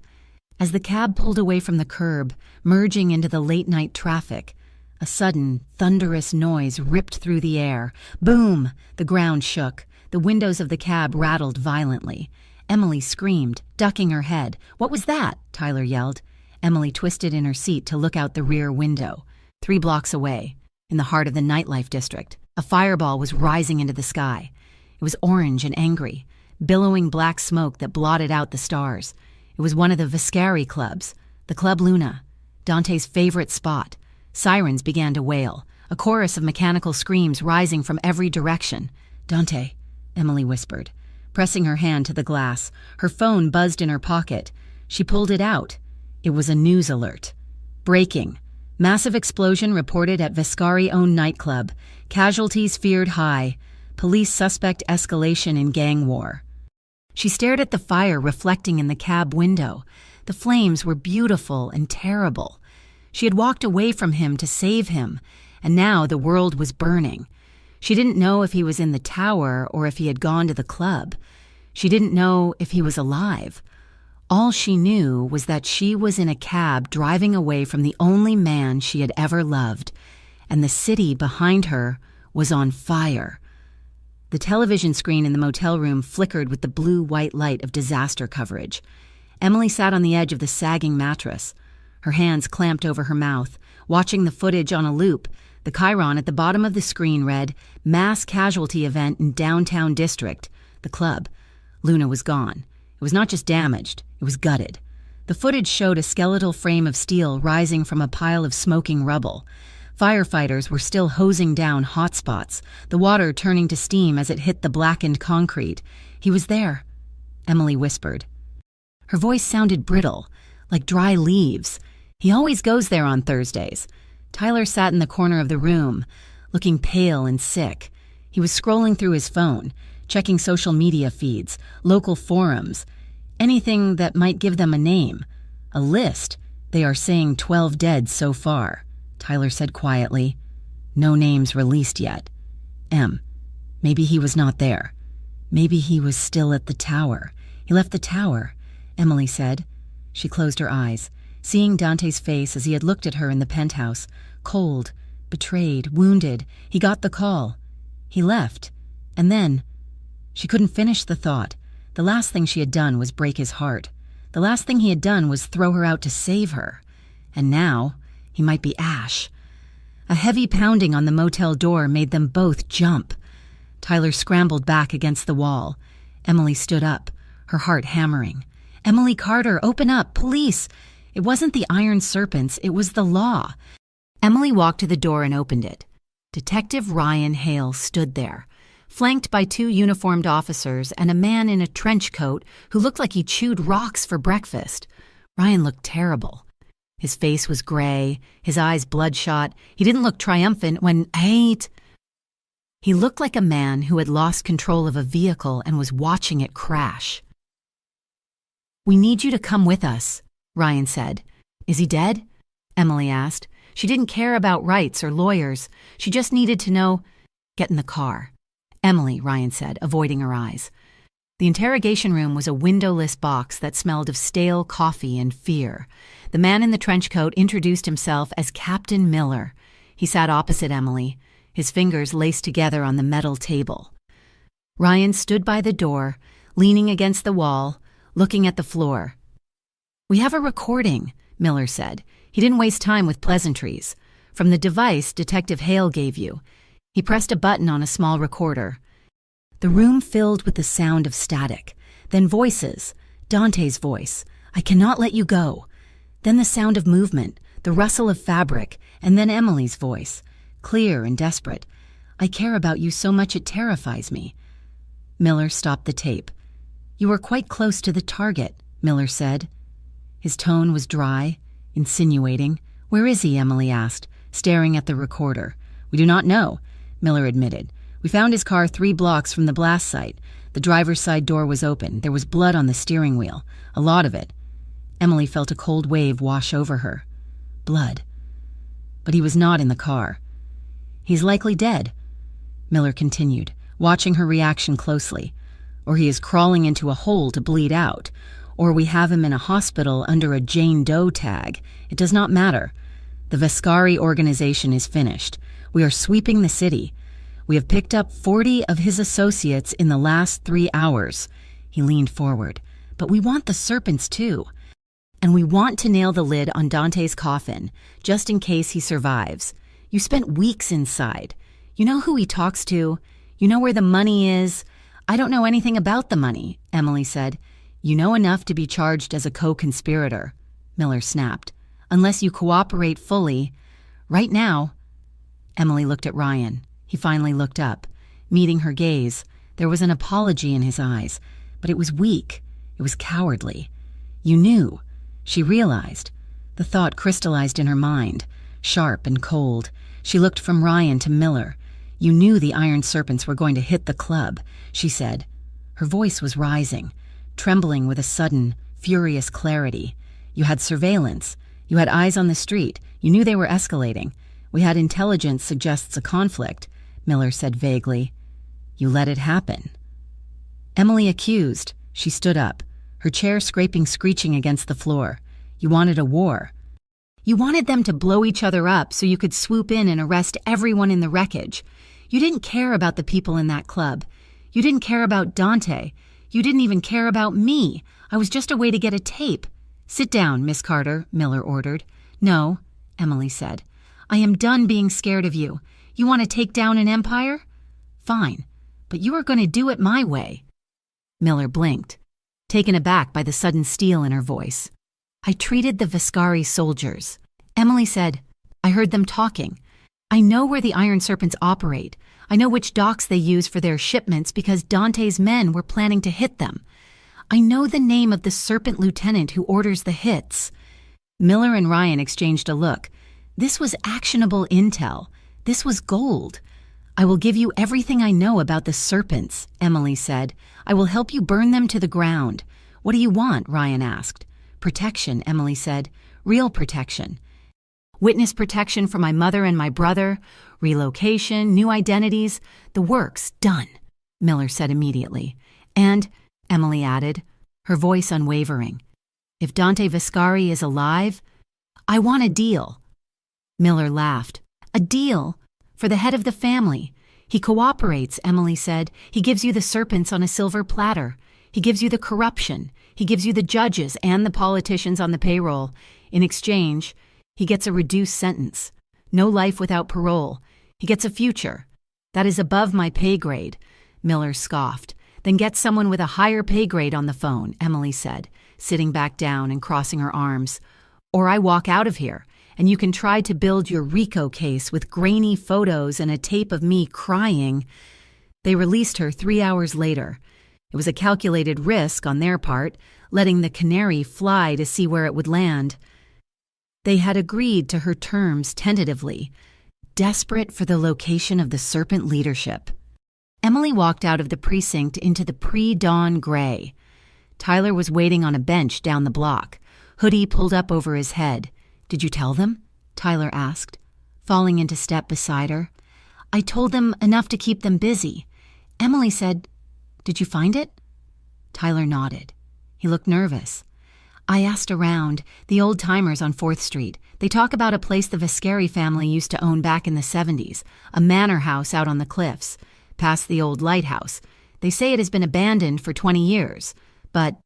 As the cab pulled away from the curb, merging into the late-night traffic, a sudden, thunderous noise ripped through the air. Boom! The ground shook. The windows of the cab rattled violently. Emily screamed, ducking her head. "What was that?" Tyler yelled. Emily twisted in her seat to look out the rear window. 3 blocks away, in the heart of the nightlife district, a fireball was rising into the sky. It was orange and angry, billowing black smoke that blotted out the stars. It was one of the Viscari clubs, the Club Luna, Dante's favorite spot. Sirens began to wail, a chorus of mechanical screams rising from every direction. "Dante," Emily whispered, pressing her hand to the glass. Her phone buzzed in her pocket. She pulled it out. It was a news alert. Breaking. Massive explosion reported at Viscari-owned nightclub. Casualties feared high. Police suspect escalation in gang war. She stared at the fire reflecting in the cab window. The flames were beautiful and terrible. She had walked away from him to save him, and now the world was burning. She didn't know if he was in the tower or if he had gone to the club. She didn't know if he was alive. All she knew was that she was in a cab driving away from the only man she had ever loved, and the city behind her was on fire. The television screen in the motel room flickered with the blue-white light of disaster coverage. Emily sat on the edge of the sagging mattress, her hands clamped over her mouth, watching the footage on a loop. The chyron at the bottom of the screen read, "Mass casualty event in downtown district." The club. Luna was gone. It was not just damaged, it was gutted. The footage showed a skeletal frame of steel rising from a pile of smoking rubble. Firefighters were still hosing down hot spots, the water turning to steam as it hit the blackened concrete. "He was there," Emily whispered. Her voice sounded brittle, like dry leaves. "He always goes there on Thursdays." Tyler sat in the corner of the room, looking pale and sick. He was scrolling through his phone, checking social media feeds, local forums, anything that might give them a name. A list. "They are saying 12 dead so far," Tyler said quietly. "No names released yet." Maybe he was not there. Maybe he was still at the tower. "He left the tower," Emily said. She closed her eyes, seeing Dante's face as he had looked at her in the penthouse. Cold, betrayed, wounded. He got the call. He left. And then... She couldn't finish the thought. The last thing she had done was break his heart. The last thing he had done was throw her out to save her. And now, he might be Ash. A heavy pounding on the motel door made them both jump. Tyler scrambled back against the wall. Emily stood up, her heart hammering. "Emily Carter, open up, police!" It wasn't the iron serpents, it was the law. Emily walked to the door and opened it. Detective Ryan Hale stood there, flanked by 2 uniformed officers and a man in a trench coat who looked like he chewed rocks for breakfast. Ryan looked terrible. His face was gray, his eyes bloodshot. He didn't look triumphant when, He looked like a man who had lost control of a vehicle and was watching it crash. "We need you to come with us," Ryan said. "Is he dead?" Emily asked. She didn't care about rights or lawyers. She just needed to know. "Get in the car." "Emily," Ryan said, avoiding her eyes. The interrogation room was a windowless box that smelled of stale coffee and fear. The man in the trench coat introduced himself as Captain Miller. He sat opposite Emily, his fingers laced together on the metal table. Ryan stood by the door, leaning against the wall, looking at the floor. "We have a recording," Miller said. He didn't waste time with pleasantries. "From the device Detective Hale gave you." He pressed a button on a small recorder. The room filled with the sound of static, then voices, Dante's voice, "I cannot let you go." Then the sound of movement, the rustle of fabric, and then Emily's voice, clear and desperate. "I care about you so much it terrifies me." Miller stopped the tape. "You were quite close to the target," Miller said. His tone was dry, insinuating. "Where is he?" Emily asked, staring at the recorder. "We do not know," Miller admitted. "We found his car 3 blocks from the blast site. The driver's side door was open. There was blood on the steering wheel. A lot of it." Emily felt a cold wave wash over her. blood. But he was not in the car. He's likely dead, Miller continued, watching her reaction closely. Or he is crawling into a hole to bleed out. Or we have him in a hospital under a Jane Doe tag. It does not matter. The Vascari organization is finished. We are sweeping the city. We have picked up 40 of his associates in the last 3 hours. He leaned forward. But we want the serpents too. And we want to nail the lid on Dante's coffin, just in case he survives. You spent weeks inside. You know who he talks to. You know where the money is. I don't know anything about the money, Emily said. You know enough to be charged as a co-conspirator, Miller snapped. Unless you cooperate fully. Right now. Emily looked at Ryan. He finally looked up. Meeting her gaze, there was an apology in his eyes, but it was weak. It was cowardly. You knew. She realized. The thought crystallized in her mind, sharp and cold. She looked from Ryan to Miller. You knew the Iron Serpents were going to hit the club, she said. Her voice was rising, trembling with a sudden, furious clarity. You had surveillance. You had eyes on the street. You knew they were escalating. We had intelligence suggests a conflict, Miller said vaguely. You let it happen. Emily accused. She stood up, her chair scraping against the floor. You wanted a war. You wanted them to blow each other up so you could swoop in and arrest everyone in the wreckage. You didn't care about the people in that club. You didn't care about Dante. You didn't even care about me. I was just a way to get a tape. Sit down, Miss Carter, Miller ordered. No, Emily said. I am done being scared of you. You want to take down an empire? Fine, but you are going to do it my way. Miller blinked, taken aback by the sudden steel in her voice. I treated the Vascari soldiers. Emily said, I heard them talking. I know where the Iron Serpents operate. I know which docks they use for their shipments because Dante's men were planning to hit them. I know the name of the Serpent Lieutenant who orders the hits. Miller and Ryan exchanged a look. This was actionable intel. This was gold. I will give you everything I know about the Serpents, Emily said. I will help you burn them to the ground. What do you want? Ryan asked. Protection, Emily said. Real protection. Witness protection for my mother and my brother. Relocation, new identities. The works, done, Miller said immediately. And, Emily added, her voice unwavering, if Dante Vascari is alive, I want a deal. Miller laughed. A deal? For the head of the family. He cooperates, Emily said. He gives you the serpents on a silver platter. He gives you the corruption. He gives you the judges and the politicians on the payroll. In exchange, he gets a reduced sentence. No life without parole. He gets a future. That is above my pay grade, Miller scoffed. Then get someone with a higher pay grade on the phone, Emily said, sitting back down and crossing her arms. Or I walk out of here, and you can try to build your RICO case with grainy photos and a tape of me crying. They released her 3 hours later. It was a calculated risk on their part, letting the canary fly to see where it would land. They had agreed to her terms tentatively, desperate for the location of the Serpent leadership. Emily walked out of the precinct into the pre-dawn gray. Tyler was waiting on a bench down the block, hoodie pulled up over his head. Did you tell them? Tyler asked, falling into step beside her. I told them enough to keep them busy. Emily said, did you find it? Tyler nodded. He looked nervous. I asked around, the old-timers on 4th Street. They talk about a place the Vascari family used to own back in the 70s, a manor house out on the cliffs, past the old lighthouse. They say it has been abandoned for 20 years. But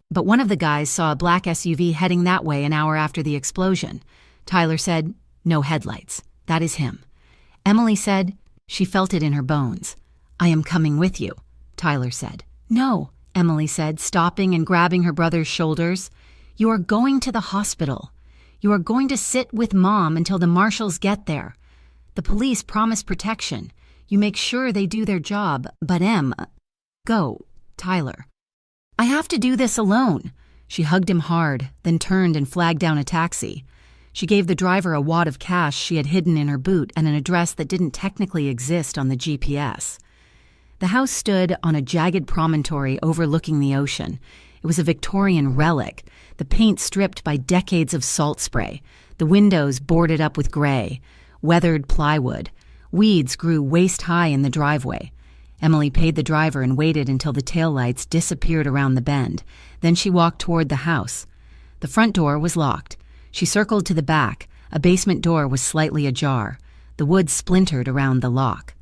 one of the guys saw a black SUV heading that way an hour after the explosion. Tyler said, no headlights. That is him. Emily said, she felt it in her bones. I am coming with you, Tyler said. No, Emily said, stopping and grabbing her brother's shoulders. You are going to the hospital. You are going to sit with Mom until the marshals get there. The police promise protection. You make sure they do their job, but go, Tyler. I have to do this alone. She hugged him hard, then turned and flagged down a taxi. She gave the driver a wad of cash she had hidden in her boot and an address that didn't technically exist on the GPS. The house stood on a jagged promontory overlooking the ocean. It was a Victorian relic, the paint stripped by decades of salt spray, The windows boarded up with gray, weathered plywood. Weeds grew waist-high in the driveway. Emily paid the driver and waited until the taillights disappeared around the bend. Then she walked toward the house. The front door was locked. She circled to the back. A basement door was slightly ajar. The wood splintered around the lock.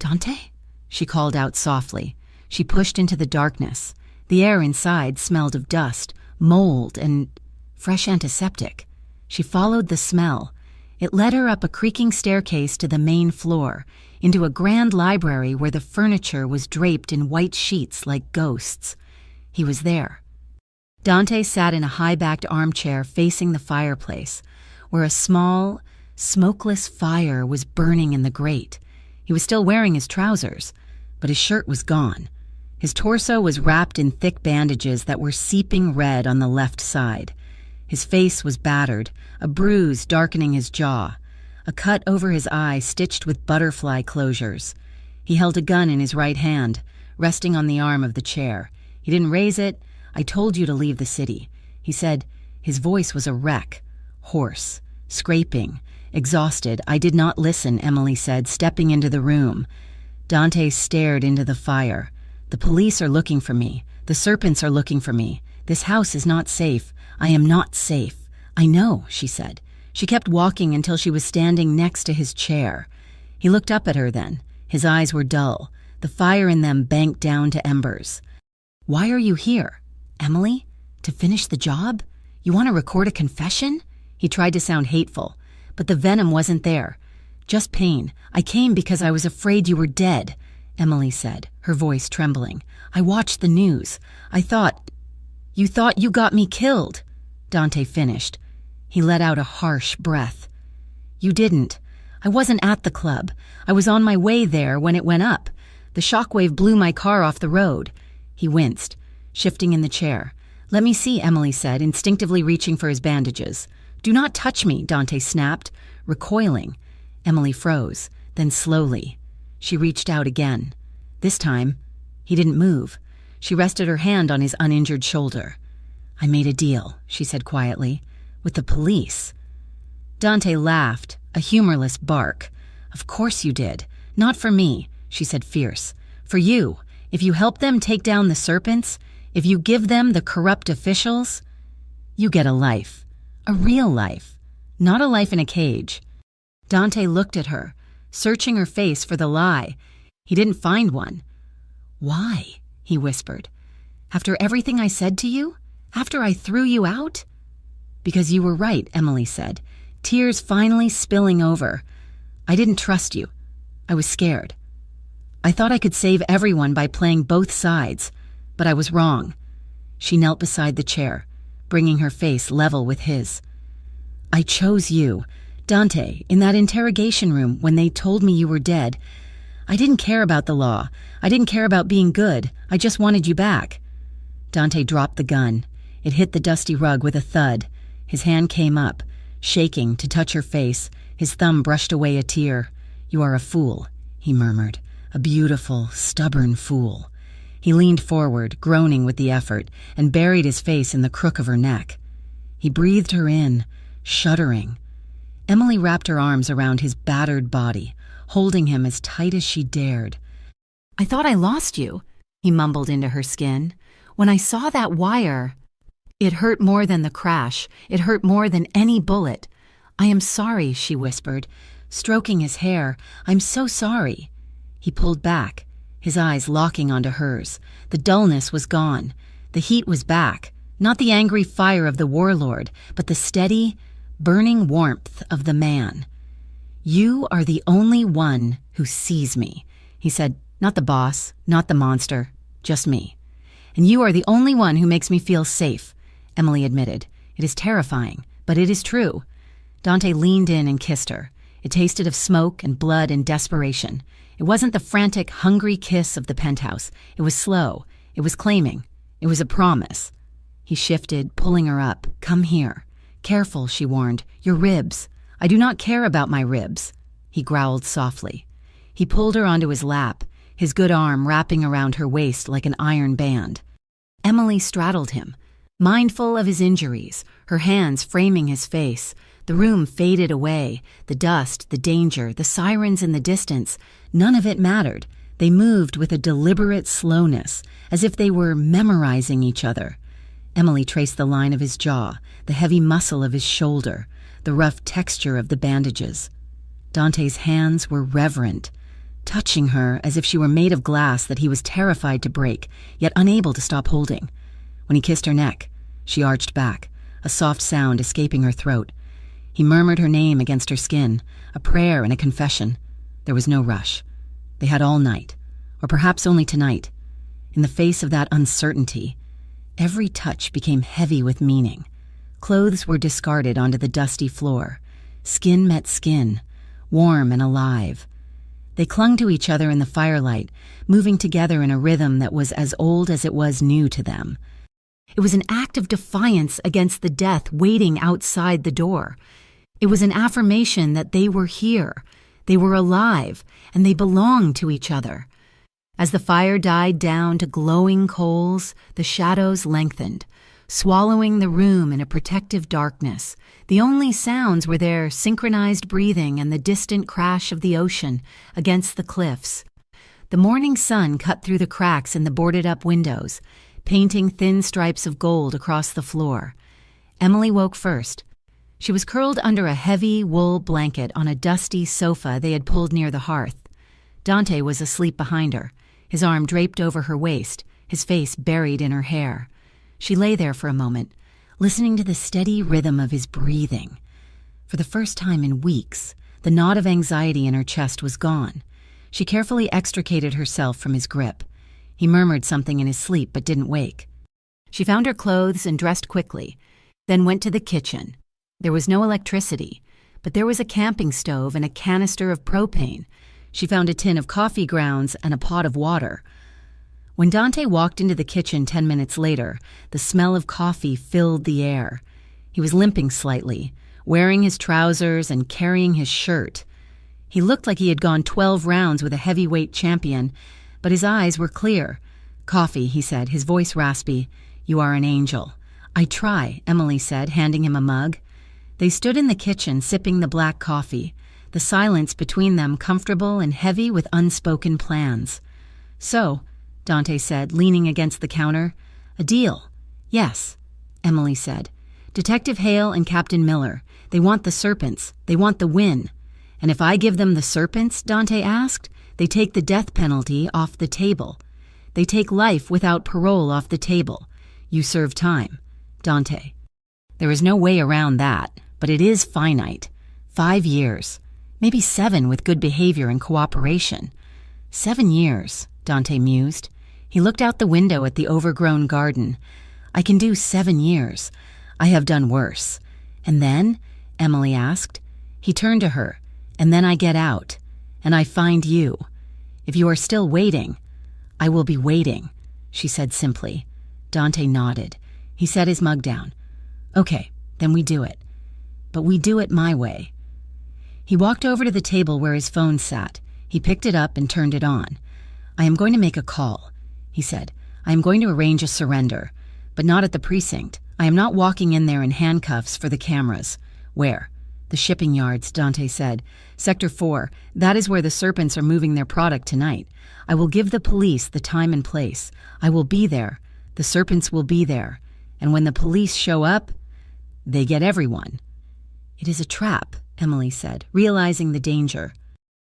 "Dante?" she called out softly. She pushed into the darkness. The air inside smelled of dust, mold, and fresh antiseptic. She followed the smell. It led her up a creaking staircase to the main floor, into a grand library where the furniture was draped in white sheets like ghosts. He was there. Dante sat in a high-backed armchair facing the fireplace, where a small, smokeless fire was burning in the grate. He was still wearing his trousers, but his shirt was gone. His torso was wrapped in thick bandages that were seeping red on the left side. His face was battered, a bruise darkening his jaw, a cut over his eye stitched with butterfly closures. He held a gun in his right hand, resting on the arm of the chair. He didn't raise it. "I told you to leave the city," he said. His voice was a wreck, hoarse, scraping, exhausted. "I did not listen," Emily said, stepping into the room. Dante stared into the fire. "The police are looking for me. The serpents are looking for me. This house is not safe. I am not safe." "I know," she said. She kept walking until she was standing next to his chair. He looked up at her then. His eyes were dull. The fire in them banked down to embers. "Why are you here? Emily? To finish the job? You want to record a confession?" He tried to sound hateful, but the venom wasn't there. "Just pain. I came because I was afraid you were dead," Emily said, her voice trembling. "I watched the news. I thought... You thought you got me killed," Dante finished. He let out a harsh breath. "You didn't. I wasn't at the club. I was on my way there when it went up. The shockwave blew my car off the road." He winced, shifting in the chair. "Let me see," Emily said, instinctively reaching for his bandages. "Do not touch me," Dante snapped, recoiling. Emily froze, then slowly. She reached out again. This time, he didn't move. She rested her hand on his uninjured shoulder. "I made a deal," she said quietly, "with the police." Dante laughed, a humorless bark. "Of course you did. Not for me," she said fierce. "For you. If you help them take down the serpents, if you give them the corrupt officials, you get a life. A real life. Not a life in a cage." Dante looked at her, searching her face for the lie. He didn't find one. "Why?" he whispered. "After everything I said to you? After I threw you out?" "Because you were right," Emily said, tears finally spilling over. "I didn't trust you. I was scared. I thought I could save everyone by playing both sides, but I was wrong." She knelt beside the chair, bringing her face level with his. "I chose you. Dante, in that interrogation room when they told me you were dead. I didn't care about the law. I didn't care about being good. I just wanted you back." Dante dropped the gun. It hit the dusty rug with a thud. His hand came up, shaking, to touch her face. His thumb brushed away a tear. "You are a fool," he murmured. "A beautiful, stubborn fool." He leaned forward, groaning with the effort, and buried his face in the crook of her neck. He breathed her in, shuddering. Emily wrapped her arms around his battered body, holding him as tight as she dared. "I thought I lost you," he mumbled into her skin. "When I saw that wire..." It hurt more than the crash. It hurt more than any bullet. "I am sorry," she whispered, stroking his hair. "I'm so sorry." He pulled back, his eyes locking onto hers. The dullness was gone. The heat was back. Not the angry fire of the warlord, but the steady, burning warmth of the man. "You are the only one who sees me," he said. "Not the boss, not the monster, just me. And you are the only one who makes me feel safe," Emily admitted. "It is terrifying, but it is true." Dante leaned in and kissed her. It tasted of smoke and blood and desperation. It wasn't the frantic, hungry kiss of the penthouse. It was slow. It was claiming. It was a promise. He shifted, pulling her up. "Come here." "Careful," she warned. "Your ribs." "I do not care about my ribs," he growled softly. He pulled her onto his lap, his good arm wrapping around her waist like an iron band. Emily straddled him, mindful of his injuries, her hands framing his face, The room faded away. The dust, the danger, the sirens in the distance, none of it mattered. They moved with a deliberate slowness, as if they were memorizing each other. Emily traced the line of his jaw, the heavy muscle of his shoulder, the rough texture of the bandages. Dante's hands were reverent, touching her as if she were made of glass that he was terrified to break, yet unable to stop holding. When he kissed her neck, she arched back, a soft sound escaping her throat. He murmured her name against her skin, a prayer and a confession. There was no rush. They had all night, or perhaps only tonight. In the face of that uncertainty, every touch became heavy with meaning. Clothes were discarded onto the dusty floor. Skin met skin, warm and alive. They clung to each other in the firelight, moving together in a rhythm that was as old as it was new to them. It was an act of defiance against the death waiting outside the door. It was an affirmation that they were here, they were alive, and they belonged to each other. As the fire died down to glowing coals, the shadows lengthened, swallowing the room in a protective darkness. The only sounds were their synchronized breathing and the distant crash of the ocean against the cliffs. The morning sun cut through the cracks in the boarded-up windows, painting thin stripes of gold across the floor. Emily woke first. She was curled under a heavy wool blanket on a dusty sofa they had pulled near the hearth. Dante was asleep behind her, his arm draped over her waist, his face buried in her hair. She lay there for a moment, listening to the steady rhythm of his breathing. For the first time in weeks, the knot of anxiety in her chest was gone. She carefully extricated herself from his grip. He murmured something in his sleep but didn't wake. She found her clothes and dressed quickly, then went to the kitchen. There was no electricity, but there was a camping stove and a canister of propane. She found a tin of coffee grounds and a pot of water. When Dante walked into the kitchen 10 minutes later, the smell of coffee filled the air. He was limping slightly, wearing his trousers and carrying his shirt. He looked like he had gone 12 rounds with a heavyweight champion, but his eyes were clear. "Coffee," he said, his voice raspy. "You are an angel." "I try," Emily said, handing him a mug. They stood in the kitchen, sipping the black coffee, the silence between them comfortable and heavy with unspoken plans. "So," Dante said, leaning against the counter, "a deal." "Yes," Emily said. "Detective Hale and Captain Miller. They want the serpents. They want the win." "And if I give them the serpents," Dante asked, "they take the death penalty off the table. They take life without parole off the table. You serve time." "Dante, there is no way around that, but it is finite. 5 years. Maybe 7 with good behavior and cooperation." 7 years, Dante mused. He looked out the window at the overgrown garden. "I can do 7 years. I have done worse." "And then?" Emily asked. He turned to her. "And then I get out, and I find you. If you are still waiting, I will be waiting," she said simply. Dante nodded. He set his mug down. "Okay, then we do it. But we do it my way." He walked over to the table where his phone sat. He picked it up and turned it on. "I am going to make a call," he said. "I am going to arrange a surrender, but not at the precinct. I am not walking in there in handcuffs for the cameras." "Where?" "The shipping yards," Dante said. "Sector 4, that is where the serpents are moving their product tonight. I will give the police the time and place. I will be there. The serpents will be there. And when the police show up, they get everyone." "It is a trap," Emily said, realizing the danger.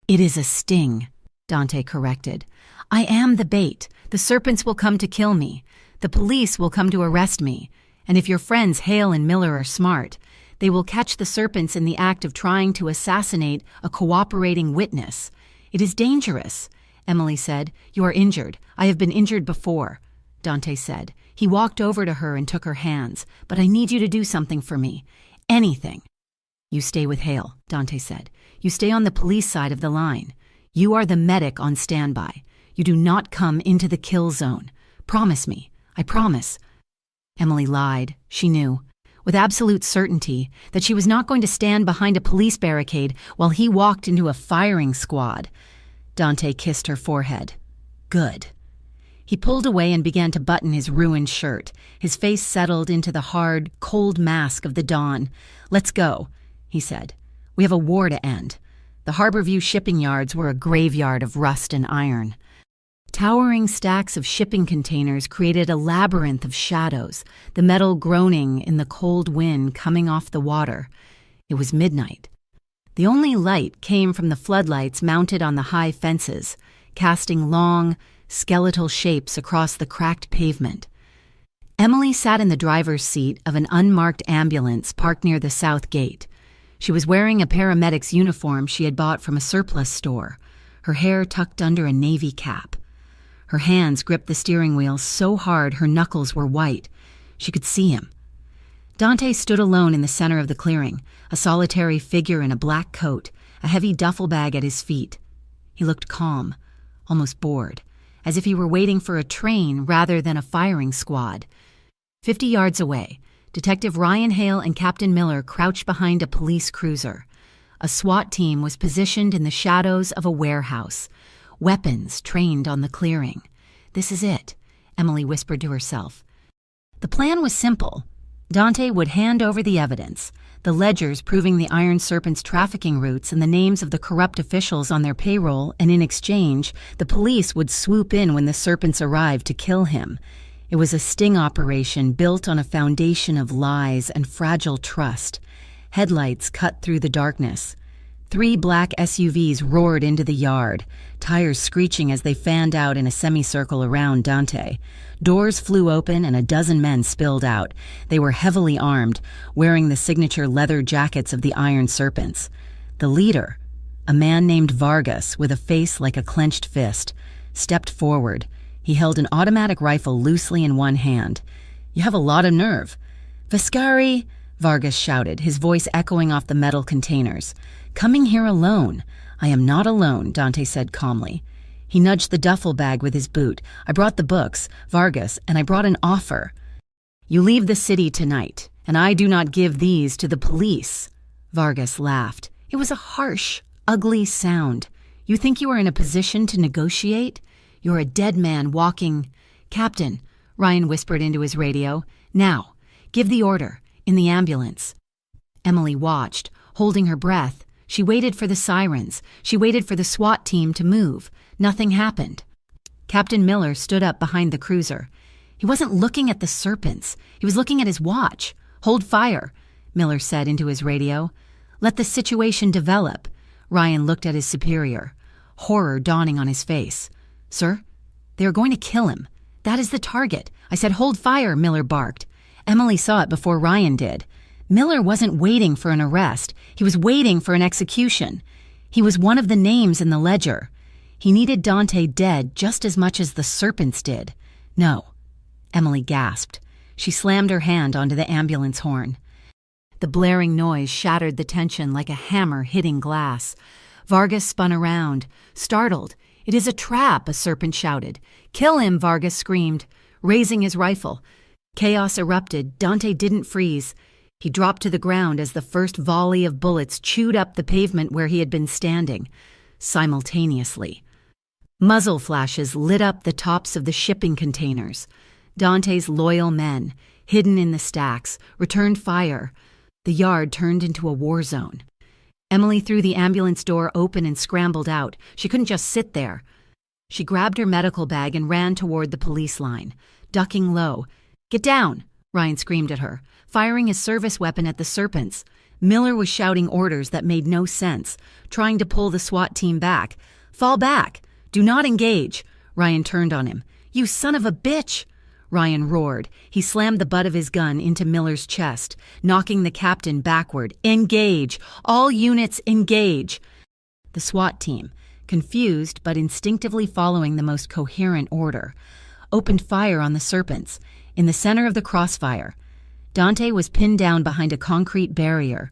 "It is a sting," Dante corrected. "I am the bait. The serpents will come to kill me. The police will come to arrest me. And if your friends Hale and Miller are smart, they will catch the serpents in the act of trying to assassinate a cooperating witness. It is dangerous," Emily said. "You are injured. I have been injured before," Dante said. He walked over to her and took her hands. "But I need you to do something for me. Anything." "You stay with Hale," Dante said. "You stay on the police side of the line. You are the medic on standby. You do not come into the kill zone. Promise me. I promise." Emily lied. She knew, with absolute certainty, that she was not going to stand behind a police barricade while he walked into a firing squad. Dante kissed her forehead. "Good." He pulled away and began to button his ruined shirt. His face settled into the hard, cold mask of the dawn. "Let's go." he said. "We have a war to end." The Harborview shipping yards were a graveyard of rust and iron. Towering stacks of shipping containers created a labyrinth of shadows, the metal groaning in the cold wind coming off the water. It was midnight. The only light came from the floodlights mounted on the high fences, casting long, skeletal shapes across the cracked pavement. Emily sat in the driver's seat of an unmarked ambulance parked near the south gate. She was wearing a paramedic's uniform she had bought from a surplus store, her hair tucked under a navy cap. Her hands gripped the steering wheel so hard her knuckles were white. She could see him. Dante stood alone in the center of the clearing, a solitary figure in a black coat, a heavy duffel bag at his feet. He looked calm, almost bored, as if he were waiting for a train rather than a firing squad. 50 yards away, Detective Ryan Hale and Captain Miller crouched behind a police cruiser. A SWAT team was positioned in the shadows of a warehouse, weapons trained on the clearing. "This is it," Emily whispered to herself. The plan was simple. Dante would hand over the evidence, the ledgers proving the Iron Serpent's trafficking routes and the names of the corrupt officials on their payroll, and in exchange, the police would swoop in when the Serpents arrived to kill him. It was a sting operation built on a foundation of lies and fragile trust. Headlights cut through the darkness. 3 black SUVs roared into the yard, tires screeching as they fanned out in a semicircle around Dante. Doors flew open and a dozen men spilled out. They were heavily armed, wearing the signature leather jackets of the Iron Serpents. The leader, a man named Vargas with a face like a clenched fist, stepped forward. He held an automatic rifle loosely in one hand. "You have a lot of nerve." "Viscari," Vargas shouted, his voice echoing off the metal containers. "Coming here alone." "I am not alone," Dante said calmly. He nudged the duffel bag with his boot. "I brought the books, Vargas, and I brought an offer. You leave the city tonight, and I do not give these to the police." Vargas laughed. It was a harsh, ugly sound. "You think you are in a position to negotiate? You're a dead man walking—" "Captain," Ryan whispered into his radio. "Now, give the order, in the ambulance." Emily watched, holding her breath. She waited for the sirens. She waited for the SWAT team to move. Nothing happened. Captain Miller stood up behind the cruiser. He wasn't looking at the Serpents. He was looking at his watch. "Hold fire," Miller said into his radio. "Let the situation develop." Ryan looked at his superior, horror dawning on his face. "Sir, they are going to kill him. That is the target. I said hold fire," Miller barked. Emily saw it before Ryan did. Miller wasn't waiting for an arrest. He was waiting for an execution. He was one of the names in the ledger. He needed Dante dead just as much as the Serpents did. "No," Emily gasped. She slammed her hand onto the ambulance horn. The blaring noise shattered the tension like a hammer hitting glass. Vargas spun around, startled. "It is a trap," a Serpent shouted. "Kill him," Vargas screamed, raising his rifle. Chaos erupted. Dante didn't freeze. He dropped to the ground as the first volley of bullets chewed up the pavement where he had been standing. Simultaneously, muzzle flashes lit up the tops of the shipping containers. Dante's loyal men, hidden in the stacks, returned fire. The yard turned into a war zone. Emily threw the ambulance door open and scrambled out. She couldn't just sit there. She grabbed her medical bag and ran toward the police line, ducking low. "Get down!" Ryan screamed at her, firing his service weapon at the Serpents. Miller was shouting orders that made no sense, trying to pull the SWAT team back. "Fall back! Do not engage!" Ryan turned on him. "You son of a bitch!" Ryan roared. He slammed the butt of his gun into Miller's chest, knocking the captain backward. "Engage! All units engage!" The SWAT team, confused but instinctively following the most coherent order, opened fire on the Serpents. In the center of the crossfire, Dante was pinned down behind a concrete barrier.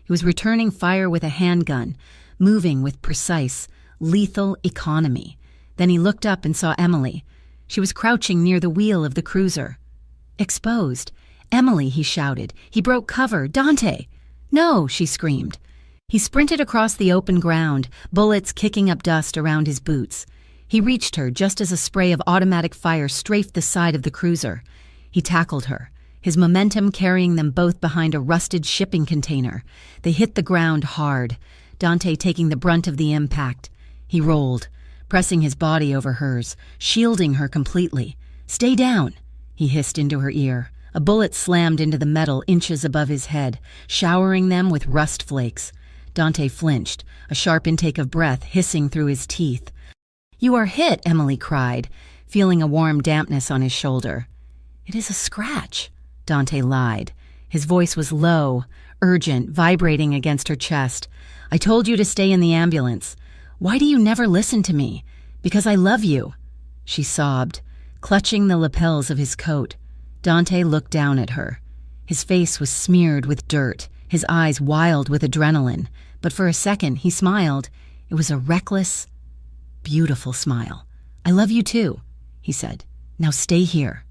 He was returning fire with a handgun, moving with precise, lethal economy. Then he looked up and saw Emily. She was crouching near the wheel of the cruiser. "Exposed. Emily," he shouted. "He broke cover. Dante!" "No!" she screamed. He sprinted across the open ground, bullets kicking up dust around his boots. He reached her just as a spray of automatic fire strafed the side of the cruiser. He tackled her, his momentum carrying them both behind a rusted shipping container. They hit the ground hard, Dante taking the brunt of the impact. He rolled, pressing his body over hers, shielding her completely. "Stay down," he hissed into her ear. A bullet slammed into the metal inches above his head, showering them with rust flakes. Dante flinched, a sharp intake of breath hissing through his teeth. "You are hit," Emily cried, feeling a warm dampness on his shoulder. "It is a scratch," Dante lied. His voice was low, urgent, vibrating against her chest. "I told you to stay in the ambulance. Why do you never listen to me? Because I love you," she sobbed, clutching the lapels of his coat. Dante looked down at her. His face was smeared with dirt, his eyes wild with adrenaline. But for a second, he smiled. It was a reckless, beautiful smile. "I love you too," he said. "Now stay here."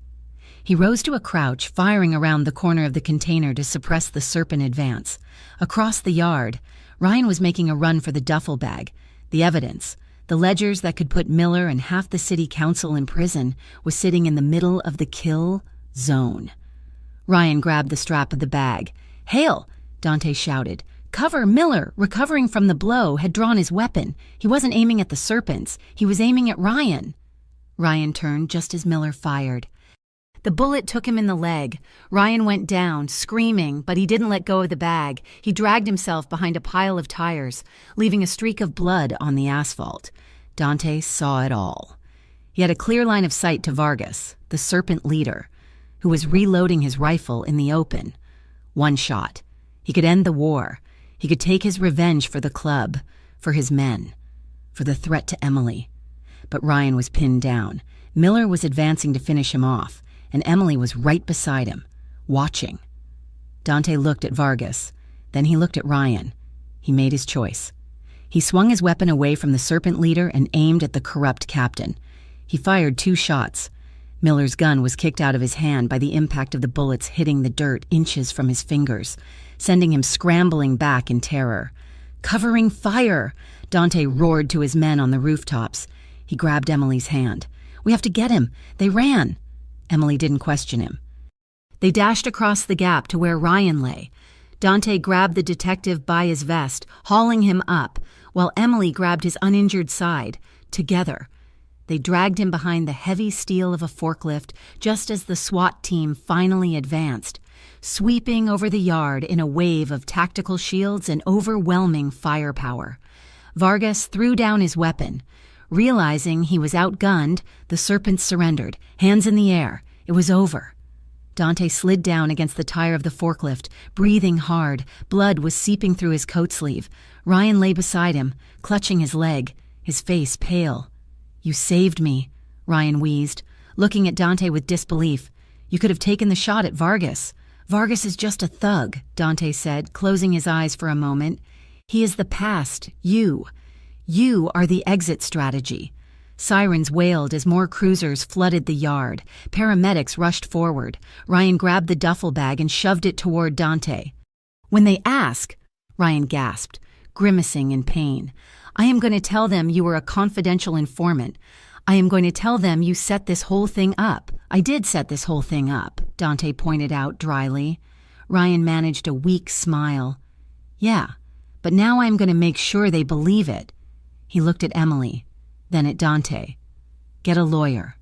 He rose to a crouch, firing around the corner of the container to suppress the serpent advance. Across the yard, Ryan was making a run for the duffel bag. The evidence, the ledgers that could put Miller and half the city council in prison, was sitting in the middle of the kill zone. Ryan grabbed the strap of the bag. "Hale!" Dante shouted. "Cover! Miller, recovering from the blow, had drawn his weapon. He wasn't aiming at the serpents. He was aiming at Ryan." Ryan turned just as Miller fired. The bullet took him in the leg. Ryan went down, screaming, but he didn't let go of the bag. He dragged himself behind a pile of tires, leaving a streak of blood on the asphalt. Dante saw it all. He had a clear line of sight to Vargas, the serpent leader, who was reloading his rifle in the open. One shot. He could end the war. He could take his revenge for the club, for his men, for the threat to Emily. But Ryan was pinned down. Miller was advancing to finish him off, and Emily was right beside him, watching. Dante looked at Vargas. Then he looked at Ryan. He made his choice. He swung his weapon away from the serpent leader and aimed at the corrupt captain. He fired 2 shots. Miller's gun was kicked out of his hand by the impact of the bullets hitting the dirt inches from his fingers, sending him scrambling back in terror. "Covering fire!" Dante roared to his men on the rooftops. He grabbed Emily's hand. "We have to get him. They ran." Emily didn't question him. They dashed across the gap to where Ryan lay. Dante grabbed the detective by his vest, hauling him up, while Emily grabbed his uninjured side. Together, they dragged him behind the heavy steel of a forklift just as the SWAT team finally advanced, sweeping over the yard in a wave of tactical shields and overwhelming firepower. Vargas threw down his weapon. Realizing he was outgunned, the serpent surrendered, hands in the air. It was over. Dante slid down against the tire of the forklift, breathing hard. Blood was seeping through his coat sleeve. Ryan lay beside him, clutching his leg, his face pale. "You saved me," Ryan wheezed, looking at Dante with disbelief. "You could have taken the shot at Vargas." "Vargas is just a thug," Dante said, closing his eyes for a moment. "He is the past. You are the exit strategy." Sirens wailed as more cruisers flooded the yard. Paramedics rushed forward. Ryan grabbed the duffel bag and shoved it toward Dante. "When they ask," Ryan gasped, grimacing in pain, "I am going to tell them you were a confidential informant. I am going to tell them you set this whole thing up." "I did set this whole thing up," Dante pointed out dryly. Ryan managed a weak smile. "Yeah, but now I am going to make sure they believe it." He looked at Emily, then at Dante. "Get a lawyer.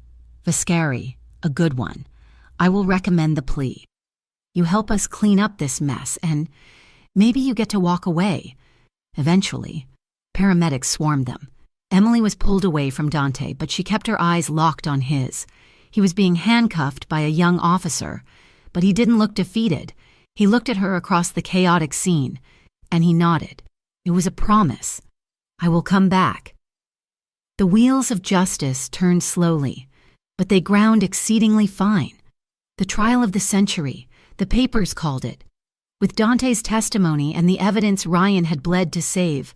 Vascari, a good one. I will recommend the plea. You help us clean up this mess, and maybe you get to walk away. Eventually." Paramedics swarmed them. Emily was pulled away from Dante, but she kept her eyes locked on his. He was being handcuffed by a young officer, but he didn't look defeated. He looked at her across the chaotic scene, and he nodded. It was a promise. "I will come back." The wheels of justice turned slowly, but they ground exceedingly fine. The trial of the century, the papers called it. With Dante's testimony and the evidence Ryan had bled to save,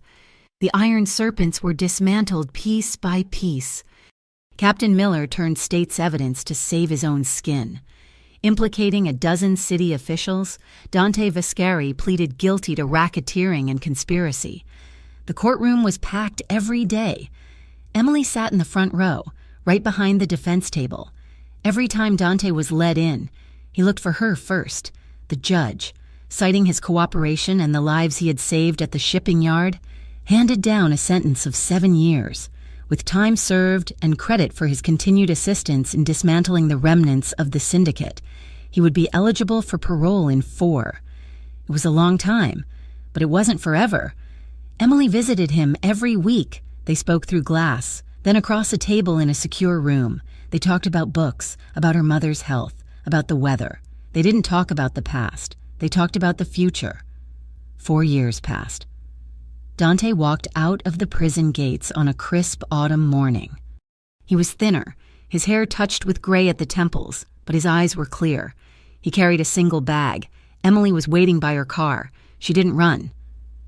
the iron serpents were dismantled piece by piece. Captain Miller turned state's evidence to save his own skin. Implicating a dozen city officials, Dante Vascari pleaded guilty to racketeering and conspiracy. The courtroom was packed every day. Emily sat in the front row, right behind the defense table. Every time Dante was led in, He looked for her first, the judge, citing his cooperation and the lives he had saved at the shipping yard, handed down a sentence of 7 years, with time served and credit for his continued assistance in dismantling the remnants of the syndicate. He would be eligible for parole in 4. It was a long time, but it wasn't forever. Emily visited him every week. They spoke through glass, then across a table in a secure room. They talked about books, about her mother's health, about the weather. They didn't talk about the past. They talked about the future. 4 years passed. Dante walked out of the prison gates on a crisp autumn morning. He was thinner, his hair touched with gray at the temples, but his eyes were clear. He carried a single bag. Emily was waiting by her car. She didn't run.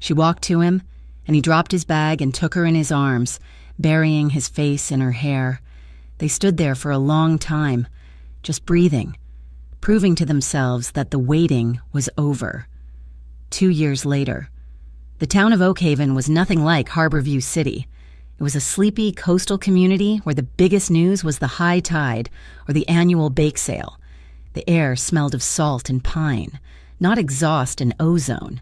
She walked to him, and he dropped his bag and took her in his arms, burying his face in her hair. They stood there for a long time, just breathing, proving to themselves that the waiting was over. 2 years later, the town of Oakhaven was nothing like Harborview City. It was a sleepy coastal community where the biggest news was the high tide or the annual bake sale. The air smelled of salt and pine, not exhaust and ozone.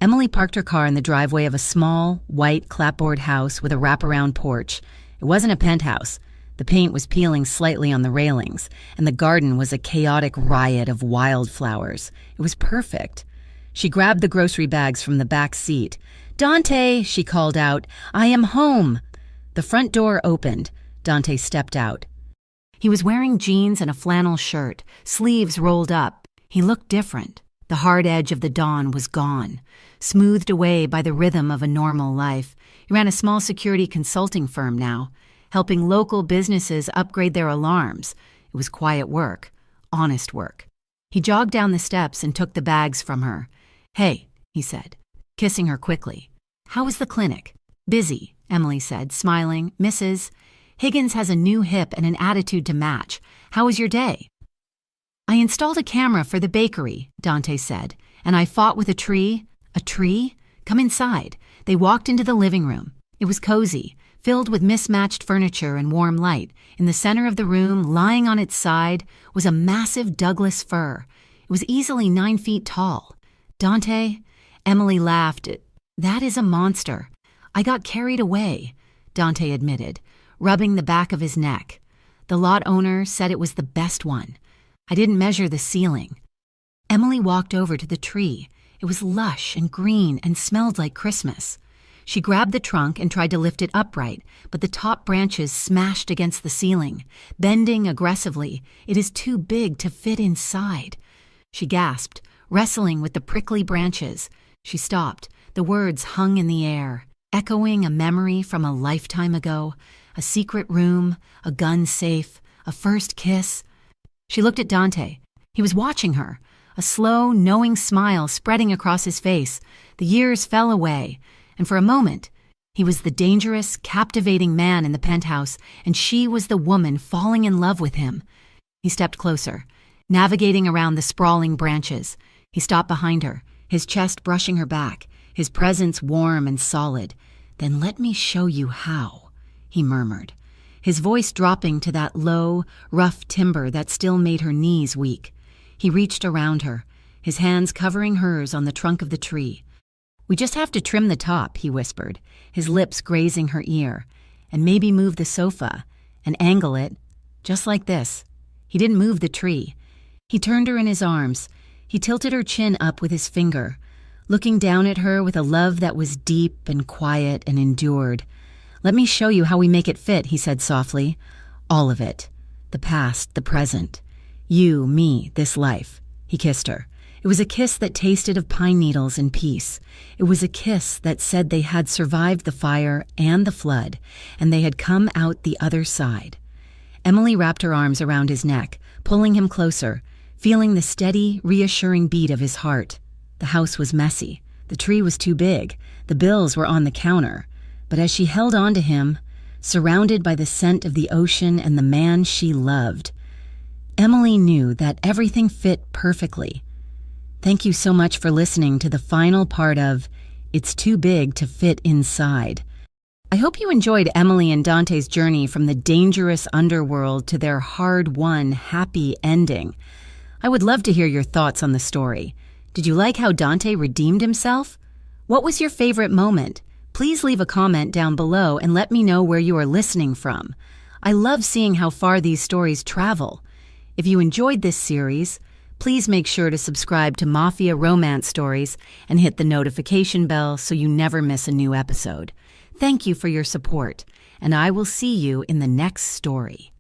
Emily parked her car in the driveway of a small, white clapboard house with a wraparound porch. It wasn't a penthouse. The paint was peeling slightly on the railings, and the garden was a chaotic riot of wildflowers. It was perfect. She grabbed the grocery bags from the back seat. "Dante," she called out, "I am home." The front door opened. Dante stepped out. He was wearing jeans and a flannel shirt, sleeves rolled up. He looked different. The hard edge of the dawn was gone, smoothed away by the rhythm of a normal life. He ran a small security consulting firm now, helping local businesses upgrade their alarms. It was quiet work, honest work. He jogged down the steps and took the bags from her. "Hey," he said, kissing her quickly. "How was the clinic?" "Busy," Emily said, smiling. "Mrs. Higgins has a new hip and an attitude to match. How was your day?" "I installed a camera for the bakery," Dante said, "and I fought with a tree." "A tree? Come inside." They walked into the living room. It was cozy, filled with mismatched furniture and warm light. In the center of the room, lying on its side, was a massive Douglas fir. It was easily 9 feet tall. "Dante," Emily laughed, "that is a monster. I got carried away," Dante admitted, rubbing the back of his neck. "The lot owner said it was the best one. I didn't measure the ceiling." Emily walked over to the tree. It was lush and green and smelled like Christmas. She grabbed the trunk and tried to lift it upright, but the top branches smashed against the ceiling, bending aggressively. "It is too big to fit inside." She gasped, wrestling with the prickly branches. She stopped. The words hung in the air, echoing a memory from a lifetime ago. A secret room, a gun safe, a first kiss. She looked at Dante. He was watching her, a slow, knowing smile spreading across his face. The years fell away, and for a moment, he was the dangerous, captivating man in the penthouse, and she was the woman falling in love with him. He stepped closer, navigating around the sprawling branches. He stopped behind her, his chest brushing her back, his presence warm and solid. "Then let me show you how," he murmured, his voice dropping to that low, rough timbre that still made her knees weak. He reached around her, his hands covering hers on the trunk of the tree. "We just have to trim the top," he whispered, his lips grazing her ear, "and maybe move the sofa and angle it, just like this." He didn't move the tree. He turned her in his arms. He tilted her chin up with his finger, looking down at her with a love that was deep and quiet and endured. "Let me show you how we make it fit," he said softly. "All of it. The past, the present. You, me, this life." He kissed her. It was a kiss that tasted of pine needles and peace. It was a kiss that said they had survived the fire and the flood, and they had come out the other side. Emily wrapped her arms around his neck, pulling him closer, feeling the steady, reassuring beat of his heart. The house was messy. The tree was too big. The bills were on the counter. But as she held on to him, surrounded by the scent of the ocean and the man she loved, Emily knew that everything fit perfectly. Thank you so much for listening to the final part of It's Too Big to Fit Inside. I hope you enjoyed Emily and Dante's journey from the dangerous underworld to their hard-won, happy ending. I would love to hear your thoughts on the story. Did you like how Dante redeemed himself? What was your favorite moment? Please leave a comment down below and let me know where you are listening from. I love seeing how far these stories travel. If you enjoyed this series, please make sure to subscribe to Mafia Romance Stories and hit the notification bell so you never miss a new episode. Thank you for your support, and I will see you in the next story.